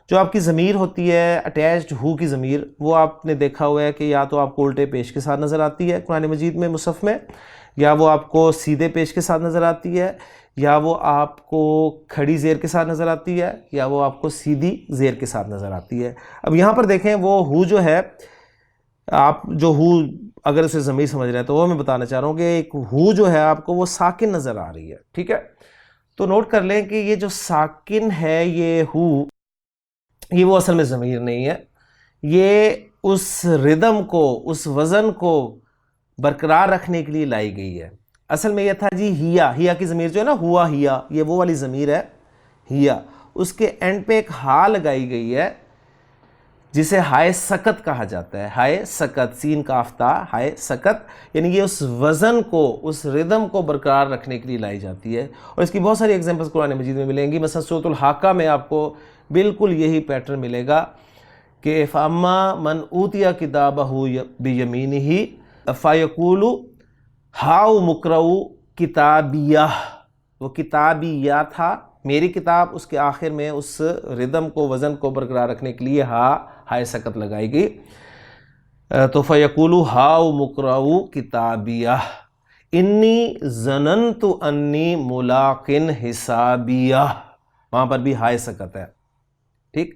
جو آپ کی ضمیر ہوتی ہے اٹیچڈ ہو کی ضمیر، وہ آپ نے دیکھا ہوا ہے کہ یا تو آپ کو الٹے پیش کے ساتھ نظر آتی ہے قرآن مجید میں مصحف میں، یا وہ آپ کو سیدھے پیش کے ساتھ نظر آتی ہے، یا وہ آپ کو کھڑی زیر کے ساتھ نظر آتی ہے، یا وہ آپ کو سیدھی زیر کے ساتھ نظر آتی ہے۔ اب یہاں پر دیکھیں وہ ہو جو ہے، آپ جو ہو اگر اسے ضمیر سمجھ رہے ہیں تو وہ میں بتانا چاہ رہا ہوں کہ ایک ہو جو ہے آپ کو وہ ساکن نظر آ رہی ہے، ٹھیک ہے۔ تو نوٹ کر لیں کہ یہ جو ساکن ہے یہ ہو، یہ وہ اصل میں ضمیر نہیں ہے، یہ اس ردم کو، اس وزن کو برقرار رکھنے کے لیے لائی گئی ہے۔ اصل میں یہ تھا جی ہیا کی ضمیر جو ہے نا، ہوا ہیا، یہ وہ والی ضمیر ہے ہیا، اس کے اینڈ پہ ایک ہا لگائی گئی ہے جسے ہائے سکت کہا جاتا ہے، ہائے سکت، سین کاف تا ہائے سکت، یعنی یہ اس وزن کو، اس ردم کو برقرار رکھنے کے لیے لائی جاتی ہے، اور اس کی بہت ساری ایگزامپلس قرآن مجید میں ملیں گی۔ مثلا سورۃ الحاقہ میں آپ کو بالکل یہی پیٹرن ملے گا کہ فَأَمَّا مَنْ أُوتِيَ كِتَابَهُ بِيَمِينِهِ فَيَقُولُ ہاؤ مُقْرَؤُ کتابیہ، وہ کتابیہ تھا، میری کتاب، اس کے آخر میں اس ردم کو، وزن کو برقرار رکھنے کے لیے ہائے سکت لگائی گئی۔ تو فَيَقُولُ ہاؤ مُقْرَؤُ کتابیہ انی ظننت انی ملاق حسابیہ، وہاں پر بھی ہائے سکت ہے، ٹھیک۔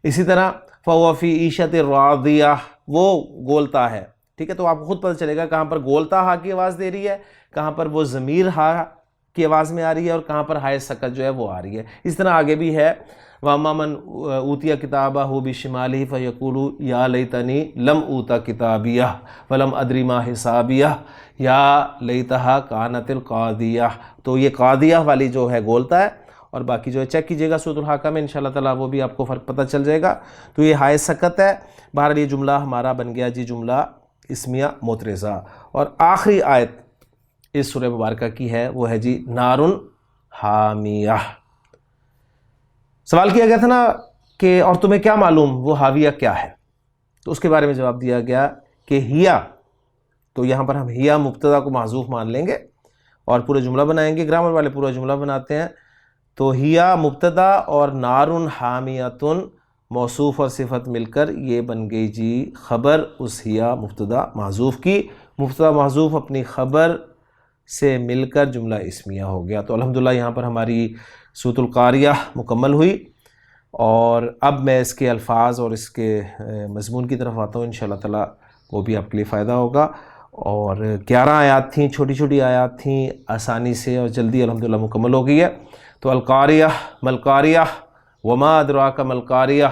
اسی طرح فَهُوَ فِي عِيشَةٍ رَاضِيَةٍ، وہ گولتا ہے، ٹھیک ہے۔ تو آپ کو خود پتہ چلے گا کہاں پر گولتا ہا کی آواز دے رہی ہے، کہاں پر وہ ضمیر ہا کی آواز میں آ رہی ہے اور کہاں پر ہائے سکت جو ہے وہ آ رہی ہے. اس طرح آگے بھی ہے وَأَمَّا مَنْ أُوتِيَ كِتَابَهُ بِشِمَالِهِ فَيَقُولُ يَا لَيْتَنِي لَمْ أُوتَ كِتَابِيَهْ وَلَمْ أَدْرِ مَا حِسَابِيَهْ يَا لَيْتَهَا كَانَتِ الْقَاضِيَةَ. تو یہ قاضیہ والی جو ہے گولتا ہے، اور باقی جو ہے چیک کیجئے گا سورۃ الحاقہ میں انشاءاللہ تعالیٰ، وہ بھی آپ کو فرق پتہ چل جائے گا. تو یہ ہائے سکت ہے. بہرحال یہ جملہ ہمارا بن گیا جی جملہ اسمیہ معترضہ. اور آخری آیت اس سورہ مبارکہ کی ہے وہ ہے جی نارن حامیہ. سوال کیا گیا تھا نا کہ اور تمہیں کیا معلوم وہ حاویہ کیا ہے، تو اس کے بارے میں جواب دیا گیا کہ ہیا. تو یہاں پر ہم ہیا مبتدا کو محذوف مان لیں گے اور پورے جملہ بنائیں گے. گرامر والے پورا جملہ بناتے ہیں. تو ہیا مبتدا اور نارن حامیتن موصوف اور صفت مل کر یہ بن گئی جی خبر اس ہیا مبتدا محذوف کی. مبتدا محذوف اپنی خبر سے مل کر جملہ اسمیہ ہو گیا. تو الحمدللہ یہاں پر ہماری سورۃ القاریہ مکمل ہوئی، اور اب میں اس کے الفاظ اور اس کے مضمون کی طرف آتا ہوں. انشاءاللہ تعالیٰ وہ بھی آپ کے لیے فائدہ ہوگا. اور 11 آیات تھیں، چھوٹی چھوٹی آیات تھیں، آسانی سے اور جلدی الحمدللہ مکمل ہو گئی ہے. تو القاریہ ملقاریہ وما ادراک ملقاریہ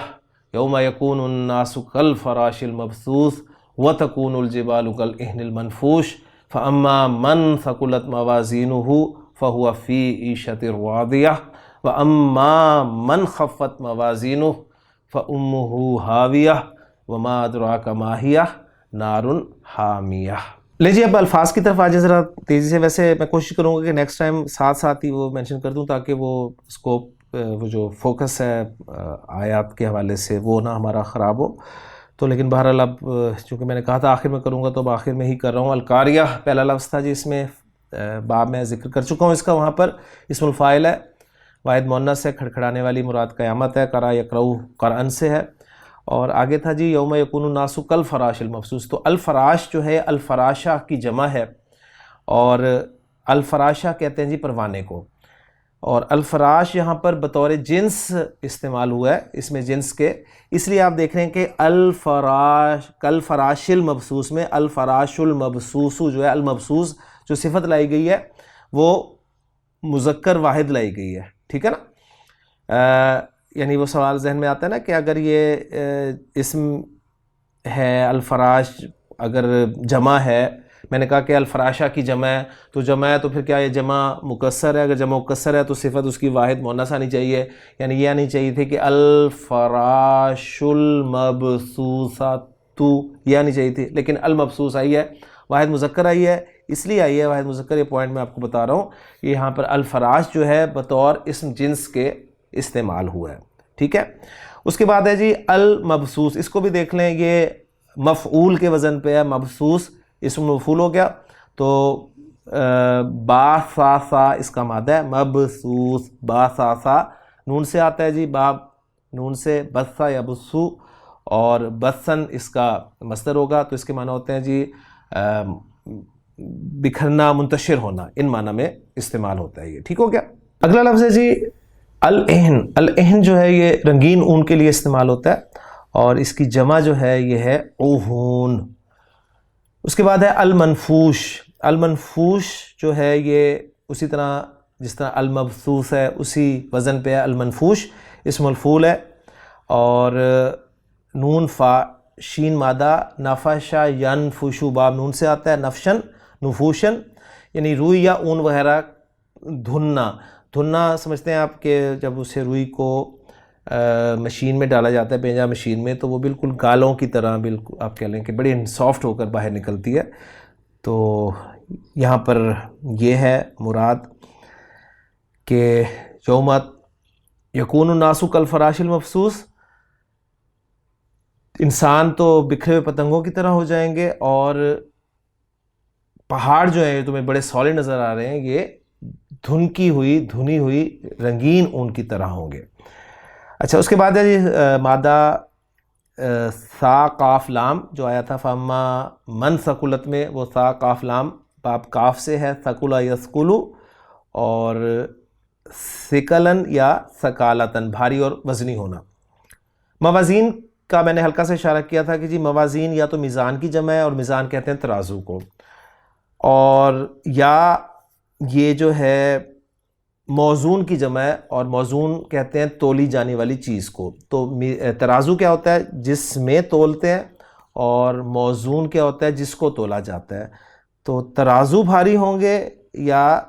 یوم یکون الناس کالفراش المبثوث وتکون الجبال کالعہن المنفوش فاما من ثقلت موازینہ فہو فی عیشۃ راضیہ واما من خفت موازینہ فامہ ہاویہ وما ادراک ما ہی نار حامیہ. لیجیے اب الفاظ کی طرف آجائے ذرا تیزی سے. ویسے میں کوشش کروں گا کہ نیکسٹ ٹائم ساتھ ساتھ ہی وہ مینشن کر دوں تاکہ وہ اسکوپ وہ جو فوکس ہے آیات کے حوالے سے وہ نہ ہمارا خراب ہو. تو لیکن بہرحال اب چونکہ میں نے کہا تھا آخر میں کروں گا تو اب آخر میں ہی کر رہا ہوں. القاریہ پہلا لفظ تھا جی، اس میں باب میں ذکر کر چکا ہوں اس کا. وہاں پر اسم الفاعل ہے، واحد مؤنث ہے، کھڑکھڑانے والی مراد قیامت ہے، قرأ یقرؤ قرأن سے ہے. اور آگے تھا جی یوم یکون الناس کالفراش المبثوث. تو الفراش جو ہے الفراشہ کی جمع ہے، اور الفراشہ کہتے ہیں جی پروانے کو. اور الفراش یہاں پر بطور جنس استعمال ہوا ہے، اس میں جنس کے، اس لیے آپ دیکھ رہے ہیں کہ الفراش کالفراش المبثوث میں الفراش المبثوث جو ہے المبثوث جو صفت لائی گئی ہے وہ مذکر واحد لائی گئی ہے. ٹھیک ہے نا؟ یعنی وہ سوال ذہن میں آتا ہے نا کہ اگر یہ اسم ہے الفراش اگر جمع ہے، میں نے کہا کہ الفراشہ کی جمع ہے، تو جمع ہے تو پھر کیا یہ جمع مکسر ہے؟ اگر جمع مکسر ہے تو صفت اس کی واحد مؤنث آنی چاہیے، یعنی یہ آنی چاہیے تھی کہ الفراش المبثوثۃ، یہ آنی چاہیے تھی. لیکن المبثوث آئی ہے، واحد مذکر آئی ہے. اس لیے آئی ہے واحد مذکر، یہ پوائنٹ میں آپ کو بتا رہا ہوں. یہاں پر الفراش جو ہے بطور اسم جنس کے استعمال ہوا ہے. ٹھیک ہے. اس کے بعد ہے جی المبثوث. اس کو بھی دیکھ لیں، یہ مفعول کے وزن پہ ہے. مبثوث اسم مفعول ہو گیا، تو با سا سا اس کا مادہ ہے. مبثوث با سا سا نون سے آتا ہے جی، باب نون سے، بثا یا بثو، اور بثن اس کا مصدر ہوگا. تو اس کے معنی ہوتے ہیں جی بکھرنا، منتشر ہونا، ان معنی میں استعمال ہوتا ہے یہ. ٹھیک ہو گیا. اگلا لفظ ہے جی العہن. العہن جو ہے یہ رنگین اون کے لیے استعمال ہوتا ہے، اور اس کی جمع جو ہے یہ ہے عہون. اس کے بعد ہے المنفوش. المنفوش جو ہے یہ اسی طرح جس طرح المبثوث ہے اسی وزن پہ ہے المنفوش. اسم مفعول ہے، اور نون فا شین مادہ، نفشا ینفشو باب نون سے آتا ہے، نفشن نفوشن یعنی روئی یا اون وغیرہ دھننا. دھننا سمجھتے ہیں آپ کہ جب اسے روئی کو مشین میں ڈالا جاتا ہے، پینجا مشین میں، تو وہ بالکل گالوں کی طرح، بالکل آپ کہہ لیں کہ بڑی سافٹ ہو کر باہر نکلتی ہے. تو یہاں پر یہ ہے مراد کہ یوم یکون الناس کالفراش المبثوث، انسان تو بکھرے ہوئے پتنگوں کی طرح ہو جائیں گے، اور پہاڑ جو ہیں تمہیں بڑے سالڈ نظر آ رہے ہیں، یہ دھنی ہوئی رنگین اون کی طرح ہوں گے. اچھا، اس کے بعد ہے جی مادہ سا قاف لام جو آیا تھا فاما من ثقلت میں، وہ سا قاف لام باب کاف سے ہے، ثقل یثقلو، اور ثقلن یا ثقالتن بھاری اور وزنی ہونا. موازین کا میں نے ہلکا سے اشارہ کیا تھا کہ جی موازین یا تو میزان کی جمع ہے، اور میزان کہتے ہیں ترازو کو، اور یا یہ جو ہے موزون کی جمع ہے، اور موزون کہتے ہیں تولی جانے والی چیز کو. تو ترازو کیا ہوتا ہے؟ جس میں تولتے ہیں، اور موزون کیا ہوتا ہے؟ جس کو تولا جاتا ہے. تو ترازو بھاری ہوں گے یا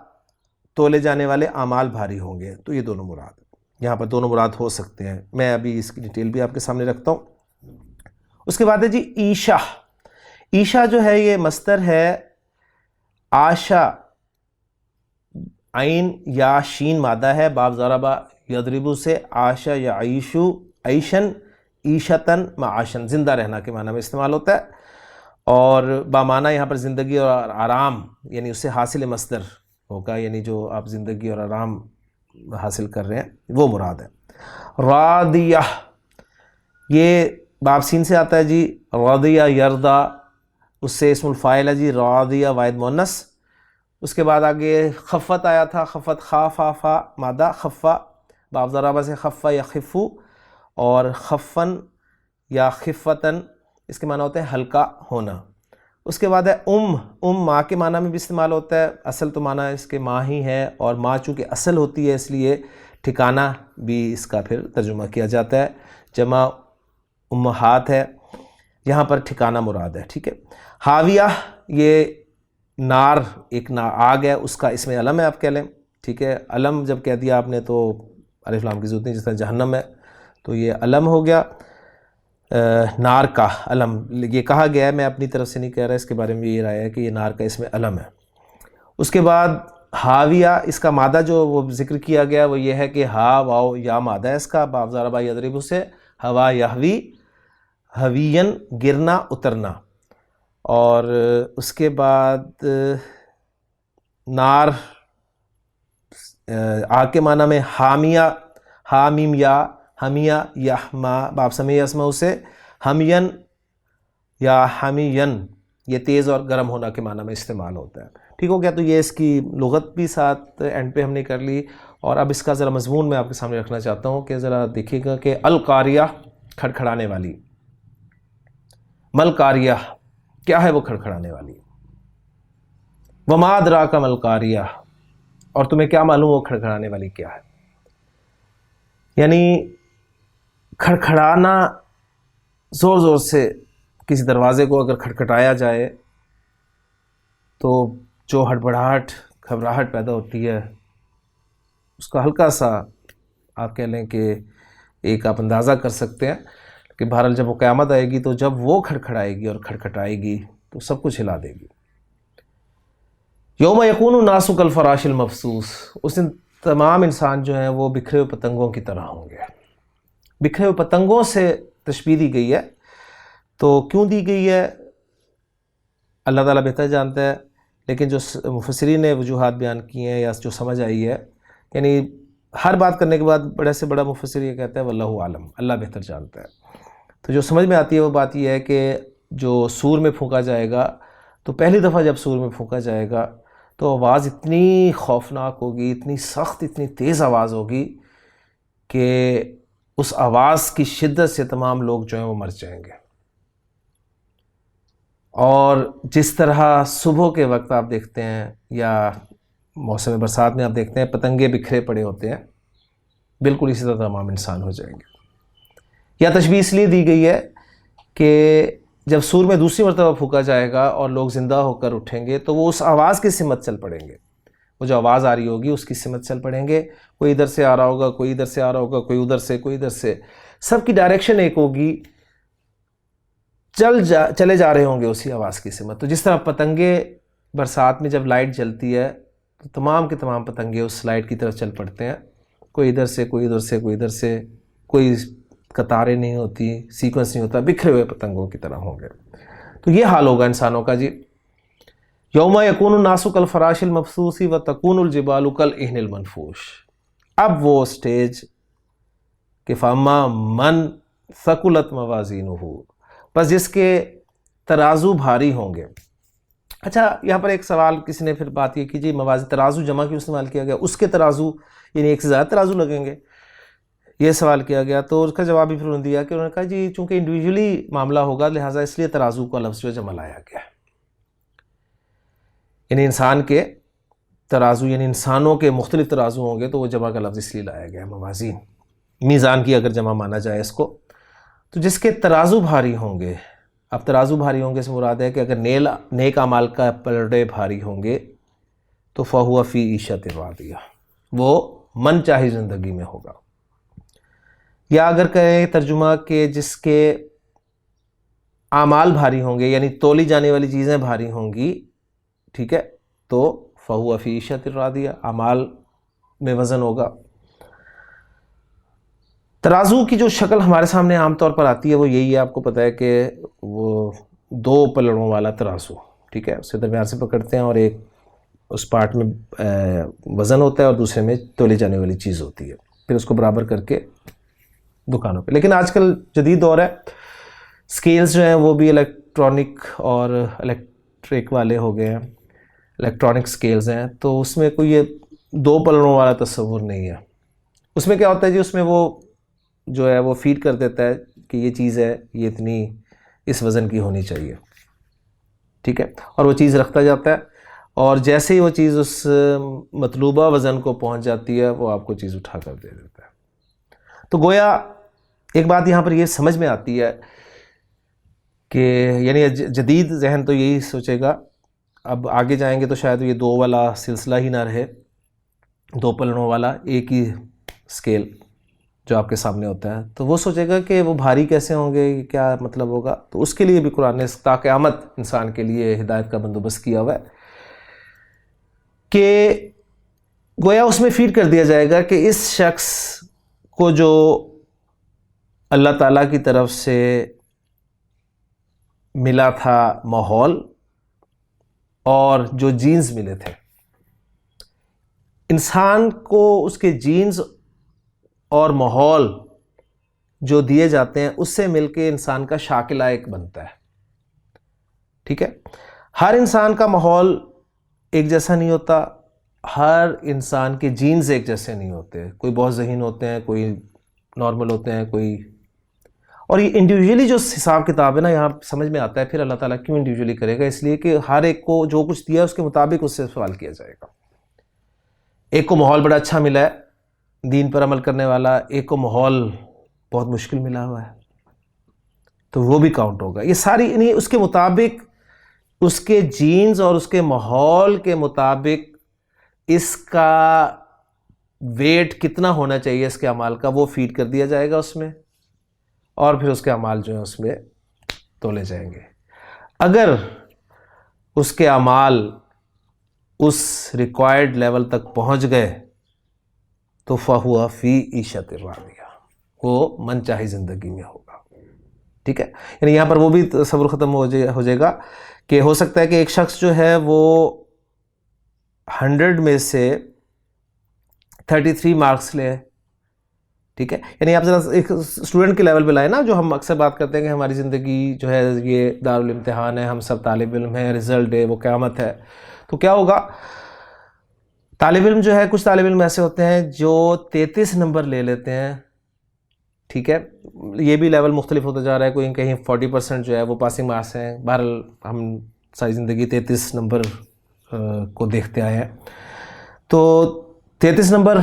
تولے جانے والے اعمال بھاری ہوں گے، تو یہ دونوں مراد ہیں. یہاں پر دونوں مراد ہو سکتے ہیں. میں ابھی اس کی ڈیٹیل بھی آپ کے سامنے رکھتا ہوں. اس کے بعد ہے جی ایشا. ایشا جو ہے یہ مصدر ہے آشا، عین یا شین مادہ ہے، باب ضربہ یضربو سے آشا یا عیشو، عیشن، عیشتن معاشن، زندہ رہنا کے معنی میں استعمال ہوتا ہے. اور بامانہ یہاں پر زندگی اور آرام، یعنی اس سے حاصل مصدر ہوگا، یعنی جو آپ زندگی اور آرام حاصل کر رہے ہیں وہ مراد ہے. راضیہ، یہ باب سین سے آتا ہے جی. راضیہ یردا، اس سے اسم الفاعل ہے جی راضیہ واحد مؤنث. اس کے بعد آگے خفت آیا تھا، خفت خا فا فا مادہ خفا، باب ضربہ سے خفا یا خفو، اور خفن یا خفتن اس کے معنی ہوتے ہیں ہلکا ہونا. اس کے بعد ہے ماں کے معنی میں بھی استعمال ہوتا ہے. اصل تو معنی اس کے ماں ہی ہے، اور ماں چونکہ اصل ہوتی ہے اس لیے ٹھکانہ بھی اس کا پھر ترجمہ کیا جاتا ہے. جمع امہات ہے، یہاں پر ٹھکانہ مراد ہے. ٹھیک ہے. حاویہ، یہ نار، ایک آگ ہے، اس کا اسم علم ہے آپ کہہ لیں. ٹھیک ہے. علم جب کہہ دیا آپ نے تو الف لام کی ضرورت نہیں، جس طرح جہنم ہے تو یہ علم ہو گیا، نار کا علم یہ کہا گیا ہے. میں اپنی طرف سے نہیں کہہ رہا، اس کے بارے میں یہ رائے ہے کہ یہ نار کا اسم علم ہے. اس کے بعد حاویہ، اس کا مادہ جو وہ ذکر کیا گیا وہ یہ ہے کہ ہا واو یا مادہ ہے اس کا، باب ضربہ یضرب سے ہوا یہوی، ہوین گرنا اترنا. اور اس کے بعد نار آگ کے معنی میں حامیہ، حامیم یا حمیہ یا ما، باب سمیع اسمہ سے ہمین یا حمین، یہ تیز اور گرم ہونا کے معنی میں استعمال ہوتا ہے. ٹھیک ہو گیا. تو یہ اس کی لغت بھی ساتھ اینڈ پہ ہم نے کر لی. اور اب اس کا ذرا مضمون میں آپ کے سامنے رکھنا چاہتا ہوں کہ ذرا دیکھیے گا کہ القاریہ، کھڑکھڑانے والی. ملقاریہ، کیا ہے وہ کھڑکھڑانے والی؟ وما ادراک ملقاریہ، اور تمہیں کیا معلوم وہ کھڑکھڑانے والی کیا ہے؟ یعنی کھڑکھڑانا، زور زور سے کسی دروازے کو اگر کھٹکھٹایا جائے تو جو ہڑبڑاہٹ، گھبراہٹ پیدا ہوتی ہے، اس کا ہلکا سا آپ کہہ لیں کہ ایک آپ اندازہ کر سکتے ہیں کہ بہرحال جب وہ قیامت آئے گی تو جب وہ کھڑکھڑائے گی اور کھٹکھٹائے گی تو سب کچھ ہلا دے گی. یوم یکون الناس کالفراش المبثوث، اس دن تمام انسان جو ہیں وہ بکھرے ہوئے پتنگوں کی طرح ہوں گے. بکھرے ہوئے پتنگوں سے تشبیہ دی گئی ہے. تو کیوں دی گئی ہے اللہ تعالیٰ بہتر جانتا ہے، لیکن جو مفسرین نے وجوہات بیان کی ہیں یا جو سمجھ آئی ہے، یعنی ہر بات کرنے کے بعد بڑے سے بڑا مفسر یہ کہتا ہے واللہ عالم، اللہ بہتر جانتا ہے. تو جو سمجھ میں آتی ہے وہ بات یہ ہے کہ جو سور میں پھونکا جائے گا تو پہلی دفعہ جب سور میں پھونکا جائے گا تو آواز اتنی خوفناک ہوگی، اتنی سخت، اتنی تیز آواز ہوگی کہ اس آواز کی شدت سے تمام لوگ جو ہیں وہ مر جائیں گے. اور جس طرح صبح کے وقت آپ دیکھتے ہیں یا موسم برسات میں آپ دیکھتے ہیں پتنگے بکھرے پڑے ہوتے ہیں، بالکل اسی طرح تمام انسان ہو جائیں گے. یا تشبیہ اس لیے دی گئی ہے کہ جب سور میں دوسری مرتبہ پھونکا جائے گا اور لوگ زندہ ہو کر اٹھیں گے تو وہ اس آواز کی سمت چل پڑیں گے. وہ جو آواز آ رہی ہوگی اس کی سمت چل پڑیں گے. کوئی ادھر سے آ رہا ہوگا، کوئی ادھر سے آ رہا ہوگا، کوئی ادھر سے، کوئی ادھر سے، سب کی ڈائریکشن ایک ہوگی، چلے جا رہے ہوں گے اسی آواز کی سمت. تو جس طرح پتنگے برسات میں جب لائٹ جلتی ہے تو تمام کے تمام پتنگے اس لائٹ کی طرف چل پڑتے ہیں، کوئی ادھر سے، کوئی ادھر سے، کوئی ادھر سے، کوئی قطاریں نہیں ہوتی، سیکوینس نہیں ہوتا، بکھرے ہوئے پتنگوں کی طرح ہوں گے. تو یہ حال ہوگا انسانوں کا جی. یوم یکون الناس کالفراش المبثوث وتکون الجبال کالعہن المنفوش. اب وہ سٹیج کہ فاما من ثقلت موازینہ، بس جس کے ترازو بھاری ہوں گے. اچھا، یہاں پر ایک سوال کسی نے پھر بات یہ کی جی موازی، ترازو جمع کیوں استعمال کیا گیا؟ اس کے ترازو یعنی ایک سے زیادہ ترازو لگیں گے، یہ سوال کیا گیا. تو اس کا جواب بھی پھر انہوں نے دیا کہ انہوں نے کہا جی چونکہ انڈیویجولی معاملہ ہوگا لہٰذا اس لیے ترازو کا لفظ جو جمع لایا گیا ہے. یعنی انسان کے ترازو یعنی انسانوں کے مختلف ترازو ہوں گے تو وہ جمع کا لفظ اس لیے لایا گیا ہے موازین. میزان کی اگر جمع مانا جائے اس کو, تو جس کے ترازو بھاری ہوں گے. اب ترازو بھاری ہوں گے سے مراد ہے کہ اگر نیک اعمال کا پلڑے بھاری ہوں گے تو فہو فی عیشت راضیہ, وہ من چاہی زندگی میں ہوگا. یا اگر کہیں ترجمہ کہ جس کے اعمال بھاری ہوں گے یعنی تولی جانے والی چیزیں بھاری ہوں گی, ٹھیک ہے, تو فہو فی عیشت راضیہ, اعمال میں وزن ہوگا. ترازو کی جو شکل ہمارے سامنے عام طور پر آتی ہے وہ یہی ہے, آپ کو پتہ ہے کہ وہ 2 پلڑوں والا ترازو, ٹھیک ہے, اسے درمیان سے پکڑتے ہیں اور ایک اس پارٹ میں وزن ہوتا ہے اور دوسرے میں تولی جانے والی چیز ہوتی ہے, پھر اس کو برابر کر کے دکانوں پہ. لیکن آج کل جدید دور ہے, سکیلز جو ہیں وہ بھی الیکٹرانک اور الیکٹرک والے ہو گئے ہیں, الیکٹرانک سکیلز ہیں, تو اس میں کوئی یہ 2 پلڑوں والا تصور نہیں ہے. اس میں کیا ہوتا ہے جی, اس میں وہ جو ہے وہ فیڈ کر دیتا ہے کہ یہ چیز ہے, یہ اتنی اس وزن کی ہونی چاہیے, ٹھیک ہے, اور وہ چیز رکھتا جاتا ہے, اور جیسے ہی وہ چیز اس مطلوبہ وزن کو پہنچ جاتی ہے وہ آپ کو چیز اٹھا کر دے دیتا ہے. تو گویا ایک بات یہاں پر یہ سمجھ میں آتی ہے کہ یعنی جدید ذہن تو یہی سوچے گا, اب آگے جائیں گے تو شاید یہ 2 والا سلسلہ ہی نہ رہے, 2 پلڑوں والا ایک ہی اسکیل جو آپ کے سامنے ہوتا ہے, تو وہ سوچے گا کہ وہ بھاری کیسے ہوں گے, کیا مطلب ہوگا. تو اس کے لیے بھی قرآن نے تا قیامت انسان کے لیے ہدایت کا بندوبست کیا ہوا ہے کہ گویا اس میں فیڈ کر دیا جائے گا کہ اس شخص کو جو اللہ تعالیٰ کی طرف سے ملا تھا ماحول اور جو جینز ملے تھے, انسان کو اس کے جینز اور ماحول جو دیے جاتے ہیں اس سے مل کے انسان کا شاکلہ ایک بنتا ہے, ٹھیک ہے. ہر انسان کا ماحول ایک جیسا نہیں ہوتا, ہر انسان کے جینز ایک جیسے نہیں ہوتے, کوئی بہت ذہین ہوتے ہیں, کوئی نارمل ہوتے ہیں, کوئی, اور یہ انڈیویجولی جو حساب کتاب ہے نا یہاں سمجھ میں آتا ہے پھر اللہ تعالیٰ کیوں انڈیویجولی کرے گا, اس لیے کہ ہر ایک کو جو کچھ دیا ہے اس کے مطابق اس سے سوال کیا جائے گا. ایک کو ماحول بڑا اچھا ملا ہے دین پر عمل کرنے والا, ایک کو ماحول بہت مشکل ملا ہوا ہے, تو وہ بھی کاؤنٹ ہوگا. یہ ساری یعنی اس کے مطابق, اس کے جینز اور اس کے ماحول کے مطابق اس کا ویٹ کتنا ہونا چاہیے اس کے اعمال کا, وہ فیڈ کر دیا جائے گا اس میں, اور پھر اس کے اعمال جو ہیں اس میں تولے جائیں گے. اگر اس کے اعمال اس ریکوائرڈ لیول تک پہنچ گئے تو فہو فی عیشت راضیہ, وہ من چاہی زندگی میں ہوگا, ٹھیک ہے. یعنی یہاں پر وہ بھی تصور ختم ہو جائے گا کہ ہو سکتا ہے کہ ایک شخص جو ہے وہ 100 میں سے 33 مارکس لے, ٹھیک ہے. یعنی آپ ذرا ایک اسٹوڈنٹ کے لیول پہ لائے نا, جو ہم اکثر بات کرتے ہیں کہ ہماری زندگی جو ہے یہ دارالامتحان ہے, ہم سب طالب علم ہیں, رزلٹ ہے, وہ قیامت ہے. تو کیا ہوگا, طالب علم جو ہے, کچھ طالب علم ایسے ہوتے ہیں جو 33 نمبر لے لیتے ہیں, ٹھیک ہے. یہ بھی لیول مختلف ہوتا جا رہا ہے, کوئی کہیں 40% جو ہے وہ پاسنگ مارکس ہیں. بہرحال ہم ساری زندگی 33 نمبر کو دیکھتے آئے ہیں. تو 33 نمبر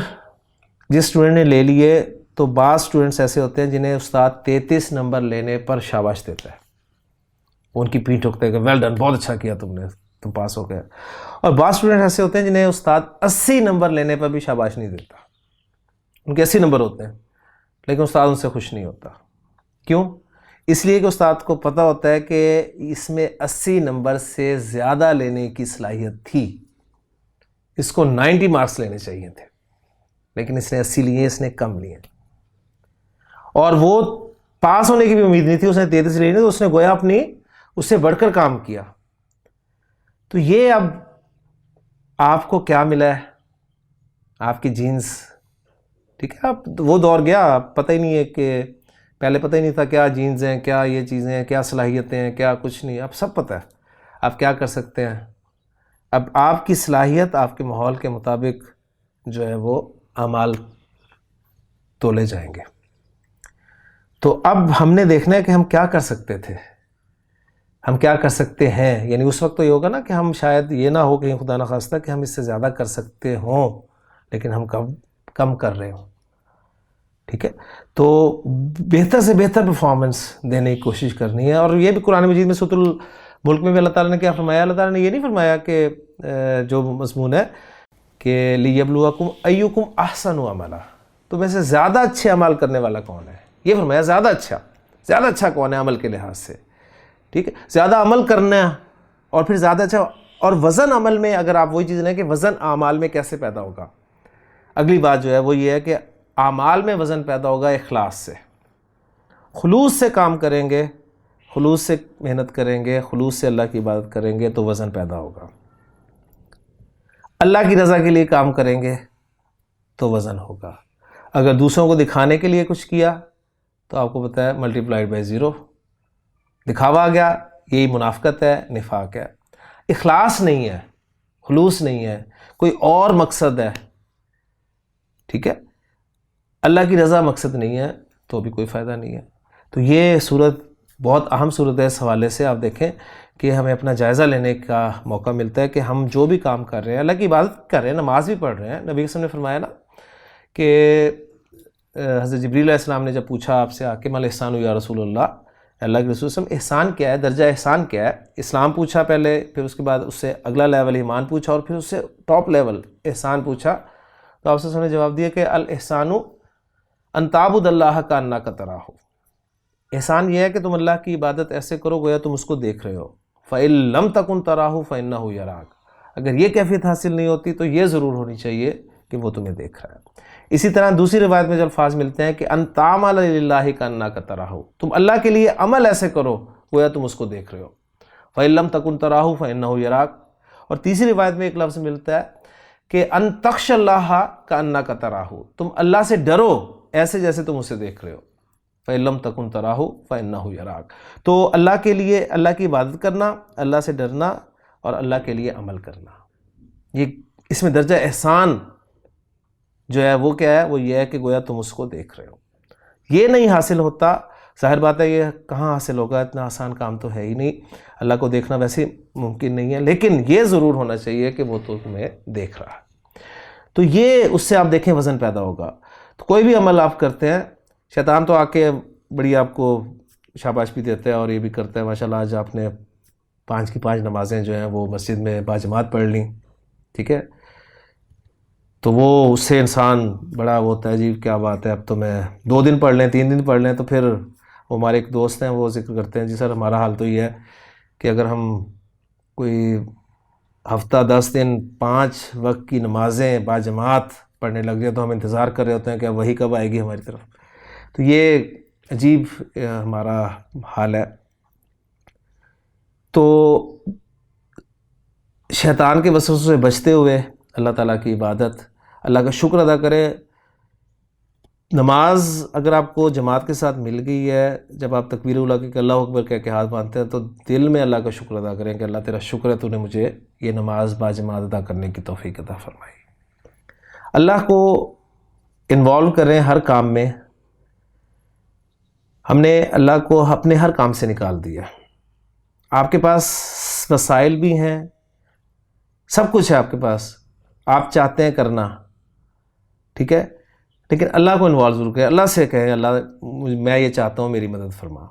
جس اسٹوڈنٹ نے لے لیے, تو بعض اسٹوڈنٹس ایسے ہوتے ہیں جنہیں استاد 33 نمبر لینے پر شاباش دیتا ہے, وہ ان کی پیٹھ ٹھوکتا ہے کہ ویل ڈن, بہت اچھا کیا تم نے, تم پاس ہو گئے. اور بعض اسٹوڈنٹ ایسے ہوتے ہیں جنہیں استاد 80 نمبر لینے پر بھی شاباش نہیں دیتا, ان کے 80 نمبر ہوتے ہیں لیکن استاد ان سے خوش نہیں ہوتا. کیوں؟ اس لیے کہ استاد کو پتہ ہوتا ہے کہ اس میں 80 نمبر سے زیادہ لینے کی صلاحیت تھی, اس کو 90 مارکس لینے چاہیے تھے, لیکن اس نے 80 لیے, اس نے کم لیے, اور وہ پاس ہونے کی بھی امید نہیں تھی, اس نے 33 لیے, تو اس نے گویا اپنی اس سے بڑھ کر کام کیا. تو یہ اب آپ کو کیا ملا ہے, آپ کی جینز, ٹھیک ہے. اب وہ دور گیا, پتہ ہی نہیں ہے کہ پہلے پتہ ہی نہیں تھا کیا جینز ہیں, کیا یہ چیزیں ہیں, کیا صلاحیتیں ہیں, کیا کچھ نہیں. اب سب پتہ ہے آپ کیا کر سکتے ہیں. اب آپ کی صلاحیت آپ کے ماحول کے مطابق جو ہے وہ اعمال تولے جائیں گے. تو اب ہم نے دیکھنا ہے کہ ہم کیا کر سکتے تھے. ہم کیا کر سکتے ہیں. یعنی اس وقت تو یہ ہوگا نا کہ ہم شاید یہ نہ ہو کہیں خدا نخواستہ کہ ہم اس سے زیادہ کر سکتے ہوں لیکن ہم کم کر رہے ہوں. ٹھیک ہے, تو بہتر سے بہتر پرفارمنس دینے کی کوشش کرنی ہے. اور یہ بھی قرآن مجید میں سورۃ الملک میں بھی اللہ تعالیٰ نے کیا فرمایا؟ اللہ تعالیٰ نے یہ نہیں فرمایا کہ جو مضمون ہے کہ لیبلوکم ایکم احسن عملا, تو میں سے زیادہ اچھے عمل کرنے والا کون ہے, یہ فرمایا. زیادہ اچھا کون ہے عمل کے لحاظ سے. ٹھیک ہے, زیادہ عمل کرنا اور پھر زیادہ اچھا. اور وزن عمل میں اگر آپ وہی چیز لیں کہ وزن اعمال میں کیسے پیدا ہوگا, اگلی بات جو ہے وہ یہ ہے کہ اعمال میں وزن پیدا ہوگا اخلاص سے. خلوص سے کام کریں گے, خلوص سے محنت کریں گے, خلوص سے اللہ کی عبادت کریں گے تو وزن پیدا ہوگا. اللہ کی رضا کے لیے کام کریں گے تو وزن ہوگا. اگر دوسروں کو دکھانے کے لیے کچھ کیا تو آپ کو پتہ ہے ملٹی پلائڈ بائی 0, دکھاوا آ گیا, یہی منافقت ہے, نفاق ہے. اخلاص نہیں ہے, خلوص نہیں ہے, کوئی اور مقصد ہے. ٹھیک ہے, اللہ کی رضا مقصد نہیں ہے تو بھی کوئی فائدہ نہیں ہے. تو یہ صورت بہت اہم صورت ہے. اس حوالے سے آپ دیکھیں کہ ہمیں اپنا جائزہ لینے کا موقع ملتا ہے کہ ہم جو بھی کام کر رہے ہیں, اللہ کی عبادت کر رہے ہیں, نماز بھی پڑھ رہے ہیں. نبی وسلم نے فرمایا نا کہ حضرت جبریل علیہ السلام نے جب پوچھا آپ سے آ کے مل احسان یا رسول اللہ, اللہ کے رسول صلی اللہ علیہ وسلم احسان کیا ہے, درجہ احسان کیا ہے؟ اسلام پوچھا پہلے, پھر اس کے بعد اس سے اگلا لیول ایمان پوچھا, اور پھر اس سے ٹاپ لیول احسان پوچھا. تو آپ سے نے جواب دیا کہ الاحسان ان تعبد اللہ کانک تراہ. احسان یہ ہے کہ تم اللہ کی عبادت ایسے کرو گویا تم اس کو دیکھ رہے ہو. فَإِن لَمْ تَكُنْ تَرَاهُ فَإِنَّهُ يَرَاكَ. اگر یہ کیفیت حاصل نہیں ہوتی تو یہ ضرور ہونی چاہیے کہ وہ تمہیں دیکھ رہا ہے. اسی طرح دوسری روایت میں جو الفاظ ملتے ہیں کہ ان تعمل للہ کانک تراہ, تم اللہ کے لیے عمل ایسے کرو گویا تم اس کو دیکھ رہے ہو. فَإِن لَمْ تَكُنْ تَرَاهُ فَإِنَّهُ يَرَاكَ. اور تیسری روایت میں ایک لفظ ملتا ہے کہ ان تخش اللہ کانک تراہ, تم اللہ سے ڈرو ایسے جیسے تم اسے دیکھ رہے ہو. فَإِن لَمْ تَكُنْ تَرَاهُ فَإِنَّهُ يَرَاكَ. تو اللہ کے لیے, اللہ کی عبادت کرنا, اللہ سے ڈرنا اور اللہ کے لیے عمل کرنا, یہ اس میں درجہ احسان جو ہے وہ کیا ہے, وہ یہ ہے کہ گویا تم اس کو دیکھ رہے ہو. یہ نہیں حاصل ہوتا, ظاہر بات ہے یہ کہاں حاصل ہوگا, اتنا آسان کام تو ہے ہی نہیں. اللہ کو دیکھنا ویسے ممکن نہیں ہے, لیکن یہ ضرور ہونا چاہیے کہ وہ تو تمہیں دیکھ رہا ہے. تو یہ اس سے آپ دیکھیں وزن پیدا ہوگا. تو کوئی بھی عمل آپ کرتے ہیں, شیطان تو آ کے بڑی آپ کو شاباش بھی دیتا ہے اور یہ بھی کرتا ہے, ماشاءاللہ آج آپ نے 5 کی 5 نمازیں جو ہیں وہ مسجد میں باجماعت پڑھ لیں. ٹھیک ہے, تو وہ اس سے انسان بڑا ہوتا ہے, جی کیا بات ہے, اب تو میں 2 دن پڑھ لیں 3 دن پڑھ لیں. تو پھر وہ ہمارے ایک دوست ہیں وہ ذکر کرتے ہیں, جی سر ہمارا حال تو یہ ہے کہ اگر ہم کوئی ہفتہ 10 دن 5 وقت کی نمازیں باجماعت پڑھنے لگ جائیں تو ہم انتظار کر رہے ہوتے ہیں کہ اب وہی کب آئے گی ہماری طرف. تو یہ عجیب ہمارا حال ہے. تو شیطان کے وسوسوں سے بچتے ہوئے اللہ تعالیٰ کی عبادت, اللہ کا شکر ادا کریں. نماز اگر آپ کو جماعت کے ساتھ مل گئی ہے, جب آپ تکبیر اولیٰ کہ اللہ اکبر کہہ کے ہاتھ باندھتے ہیں تو دل میں اللہ کا شکر ادا کریں کہ اللہ تیرا شکر ہے تو نے مجھے یہ نماز باجماعت ادا کرنے کی توفیق عطا فرمائی. اللہ کو انوالو کریں ہر کام میں. ہم نے اللہ کو اپنے ہر کام سے نکال دیا. آپ کے پاس وسائل بھی ہیں, سب کچھ ہے آپ کے پاس, آپ چاہتے ہیں کرنا, ٹھیک ہے, لیکن اللہ کو انوالو ضرور کریں. اللہ سے کہیں اللہ میں یہ چاہتا ہوں میری مدد فرما.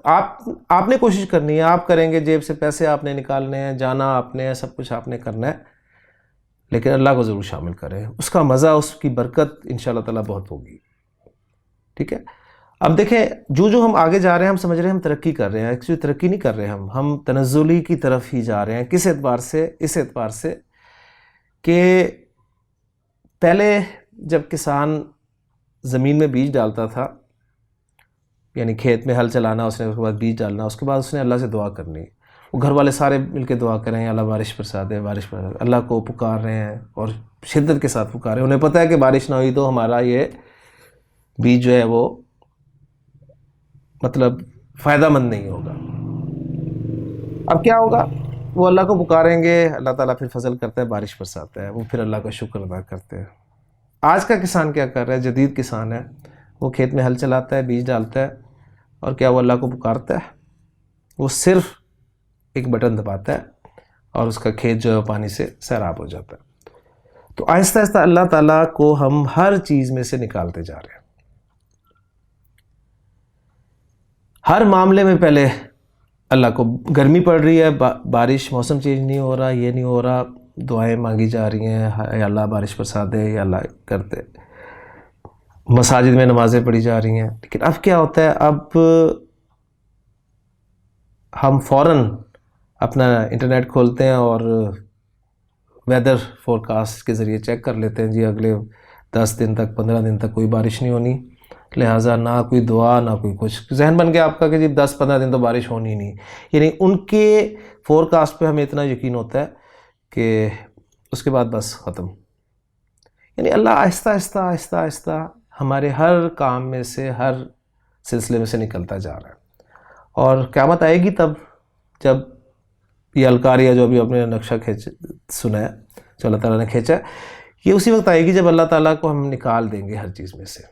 آپ نے کوشش کرنی ہے, آپ کریں گے, جیب سے پیسے آپ نے نکالنے ہیں, جانا آپ نے, سب کچھ آپ نے کرنا ہے, لیکن اللہ کو ضرور شامل کریں. اس کا مزہ, اس کی برکت انشاءاللہ تعالیٰ بہت ہوگی. ٹھیک ہے. اب دیکھیں جو ہم آگے جا رہے ہیں, ہم سمجھ رہے ہیں ہم ترقی کر رہے ہیں. ایکچولی ترقی نہیں کر رہے, ہم تنزلی کی طرف ہی جا رہے ہیں. کس اعتبار سے؟ اس اعتبار سے کہ پہلے جب کسان زمین میں بیج ڈالتا تھا, یعنی کھیت میں ہل چلانا, اس نے اس کے بعد بیج ڈالنا, اس کے بعد اس نے اللہ سے دعا کرنی. وہ گھر والے سارے مل کے دعا کریں, اللہ بارش برسا دے, بارش برسا دے. اللہ کو پکار رہے ہیں اور شدت کے ساتھ پکار رہے ہیں. انہیں پتہ ہے کہ بارش نہ ہوئی تو ہمارا یہ بیج جو ہے وہ مطلب فائدہ مند نہیں ہوگا. اب کیا ہوگا؟ وہ اللہ کو پکاریں گے, اللہ تعالیٰ پھر فضل کرتا ہے, بارش برساتا ہے, وہ پھر اللہ کا شکر ادا کرتے ہیں. آج کا کسان کیا کر رہا ہے؟ جدید کسان ہے, وہ کھیت میں ہل چلاتا ہے, بیج ڈالتا ہے, اور کیا وہ اللہ کو پکارتا ہے؟ وہ صرف ایک بٹن دباتا ہے اور اس کا کھیت جو ہے پانی سے سیراب ہو جاتا ہے۔ تو آہستہ آہستہ اللہ تعالیٰ کو ہم ہر چیز میں سے نکالتے جا رہے ہیں۔ ہر معاملے میں پہلے اللہ کو گرمی پڑ رہی ہے، بارش، موسم چینج نہیں ہو رہا، یہ نہیں ہو رہا، دعائیں مانگی جا رہی ہیں، یا اللہ بارش برسا دے، یا اللہ کرتے، مساجد میں نمازیں پڑھی جا رہی ہیں۔ لیکن اب کیا ہوتا ہے، اب ہم فوراً اپنا انٹرنیٹ کھولتے ہیں اور ویدر فور کاسٹ کے ذریعے چیک کر لیتے ہیں، جی اگلے 10 دن تک، 15 دن تک کوئی بارش نہیں ہونی، لہٰذا نہ کوئی دعا نہ کوئی کچھ، ذہن بن گیا آپ کا کہ جی 10-15 دن تو بارش ہونی نہیں۔ یعنی ان کے فور کاسٹ پہ ہمیں اتنا یقین ہوتا ہے کہ اس کے بعد بس ختم۔ یعنی اللہ آہستہ آہستہ آہستہ آہستہ ہمارے ہر کام میں سے، ہر سلسلے میں سے نکلتا جا رہا ہے، اور قیامت آئے گی تب جب یہ الکاریہ جو ابھی اپنے نقشہ سنا ہے، جو اللہ تعالیٰ نے کھینچا ہے، یہ اسی وقت آئے گی جب اللہ تعالیٰ کو ہم نکال دیں گے ہر چیز میں سے۔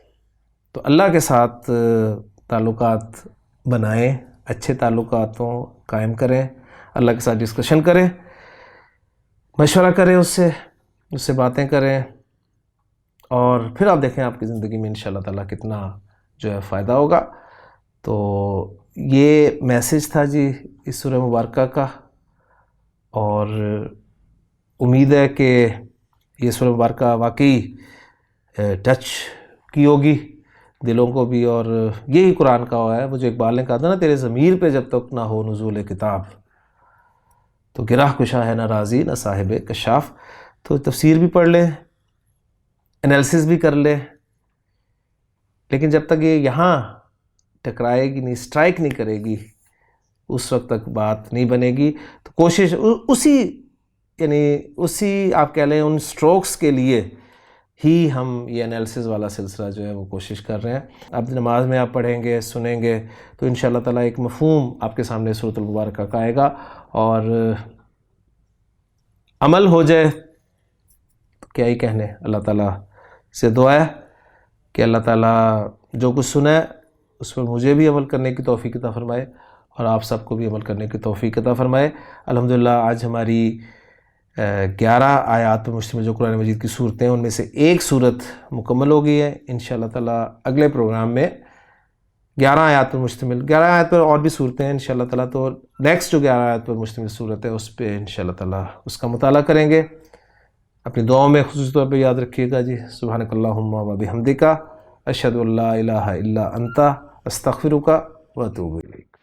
تو اللہ کے ساتھ تعلقات بنائیں، اچھے تعلقاتوں قائم کریں، اللہ کے ساتھ ڈسکشن کریں، مشورہ کریں، اس سے باتیں کریں، اور پھر آپ دیکھیں آپ کی زندگی میں انشاءاللہ تعالیٰ کتنا جو ہے فائدہ ہوگا۔ تو یہ میسج تھا جی اس سورہ مبارکہ کا، اور امید ہے کہ یہ سورہ مبارکہ واقعی ٹچ کی ہوگی دلوں کو بھی، اور یہی قرآن کا ہوا ہے، وہ جو اقبال نے کہا تھا نا، تیرے ضمیر پہ جب تک نہ ہو نزول کتاب تو گرہ کشا ہے نہ راضی نہ صاحب کشاف۔ تو تفسیر بھی پڑھ لیں، انالیسس بھی کر لیں، لیکن جب تک یہ یہاں ٹکرائے گی نہیں، اسٹرائک نہیں کرے گی، اس وقت تک بات نہیں بنے گی۔ تو کوشش اسی آپ کہہ لیں ان سٹروکس کے لیے ہی ہم یہ انالیسس والا سلسلہ جو ہے وہ کوشش کر رہے ہیں۔ اب نماز میں آپ پڑھیں گے، سنیں گے، تو انشاءاللہ تعالیٰ ایک مفہوم آپ کے سامنے سورۃ المبارکہ کا آئے گا، اور عمل ہو جائے تو کیا ہی کہنے۔ اللہ تعالیٰ سے دعا ہے کہ اللہ تعالیٰ جو کچھ سنا ہے اس پر مجھے بھی عمل کرنے کی توفیق عطا فرمائے، اور آپ سب کو بھی عمل کرنے کی توفیق عطا فرمائے۔ الحمدللہ آج ہماری 11 آیات پر مشتمل جو قرآن مجید کی صورتیں ہیں، ان میں سے ایک صورت مکمل ہو گئی ہے۔ انشاءاللہ تعالیٰ اگلے پروگرام میں 11 آیات پر مشتمل، 11 آیات پر اور بھی صورتیں ہیں انشاءاللہ تعالیٰ، تو نیکسٹ جو 11 آیات پر مشتمل صورت ہے اس پہ انشاءاللہ تعالیٰ اس کا مطالعہ کریں گے۔ اپنی دعاؤں میں خصوصی طور پہ یاد رکھیے گا جی، سبحانک اللہم و بحمدک، اشہد ان لا الہ الا انت، استغفرک و اتوب الیک۔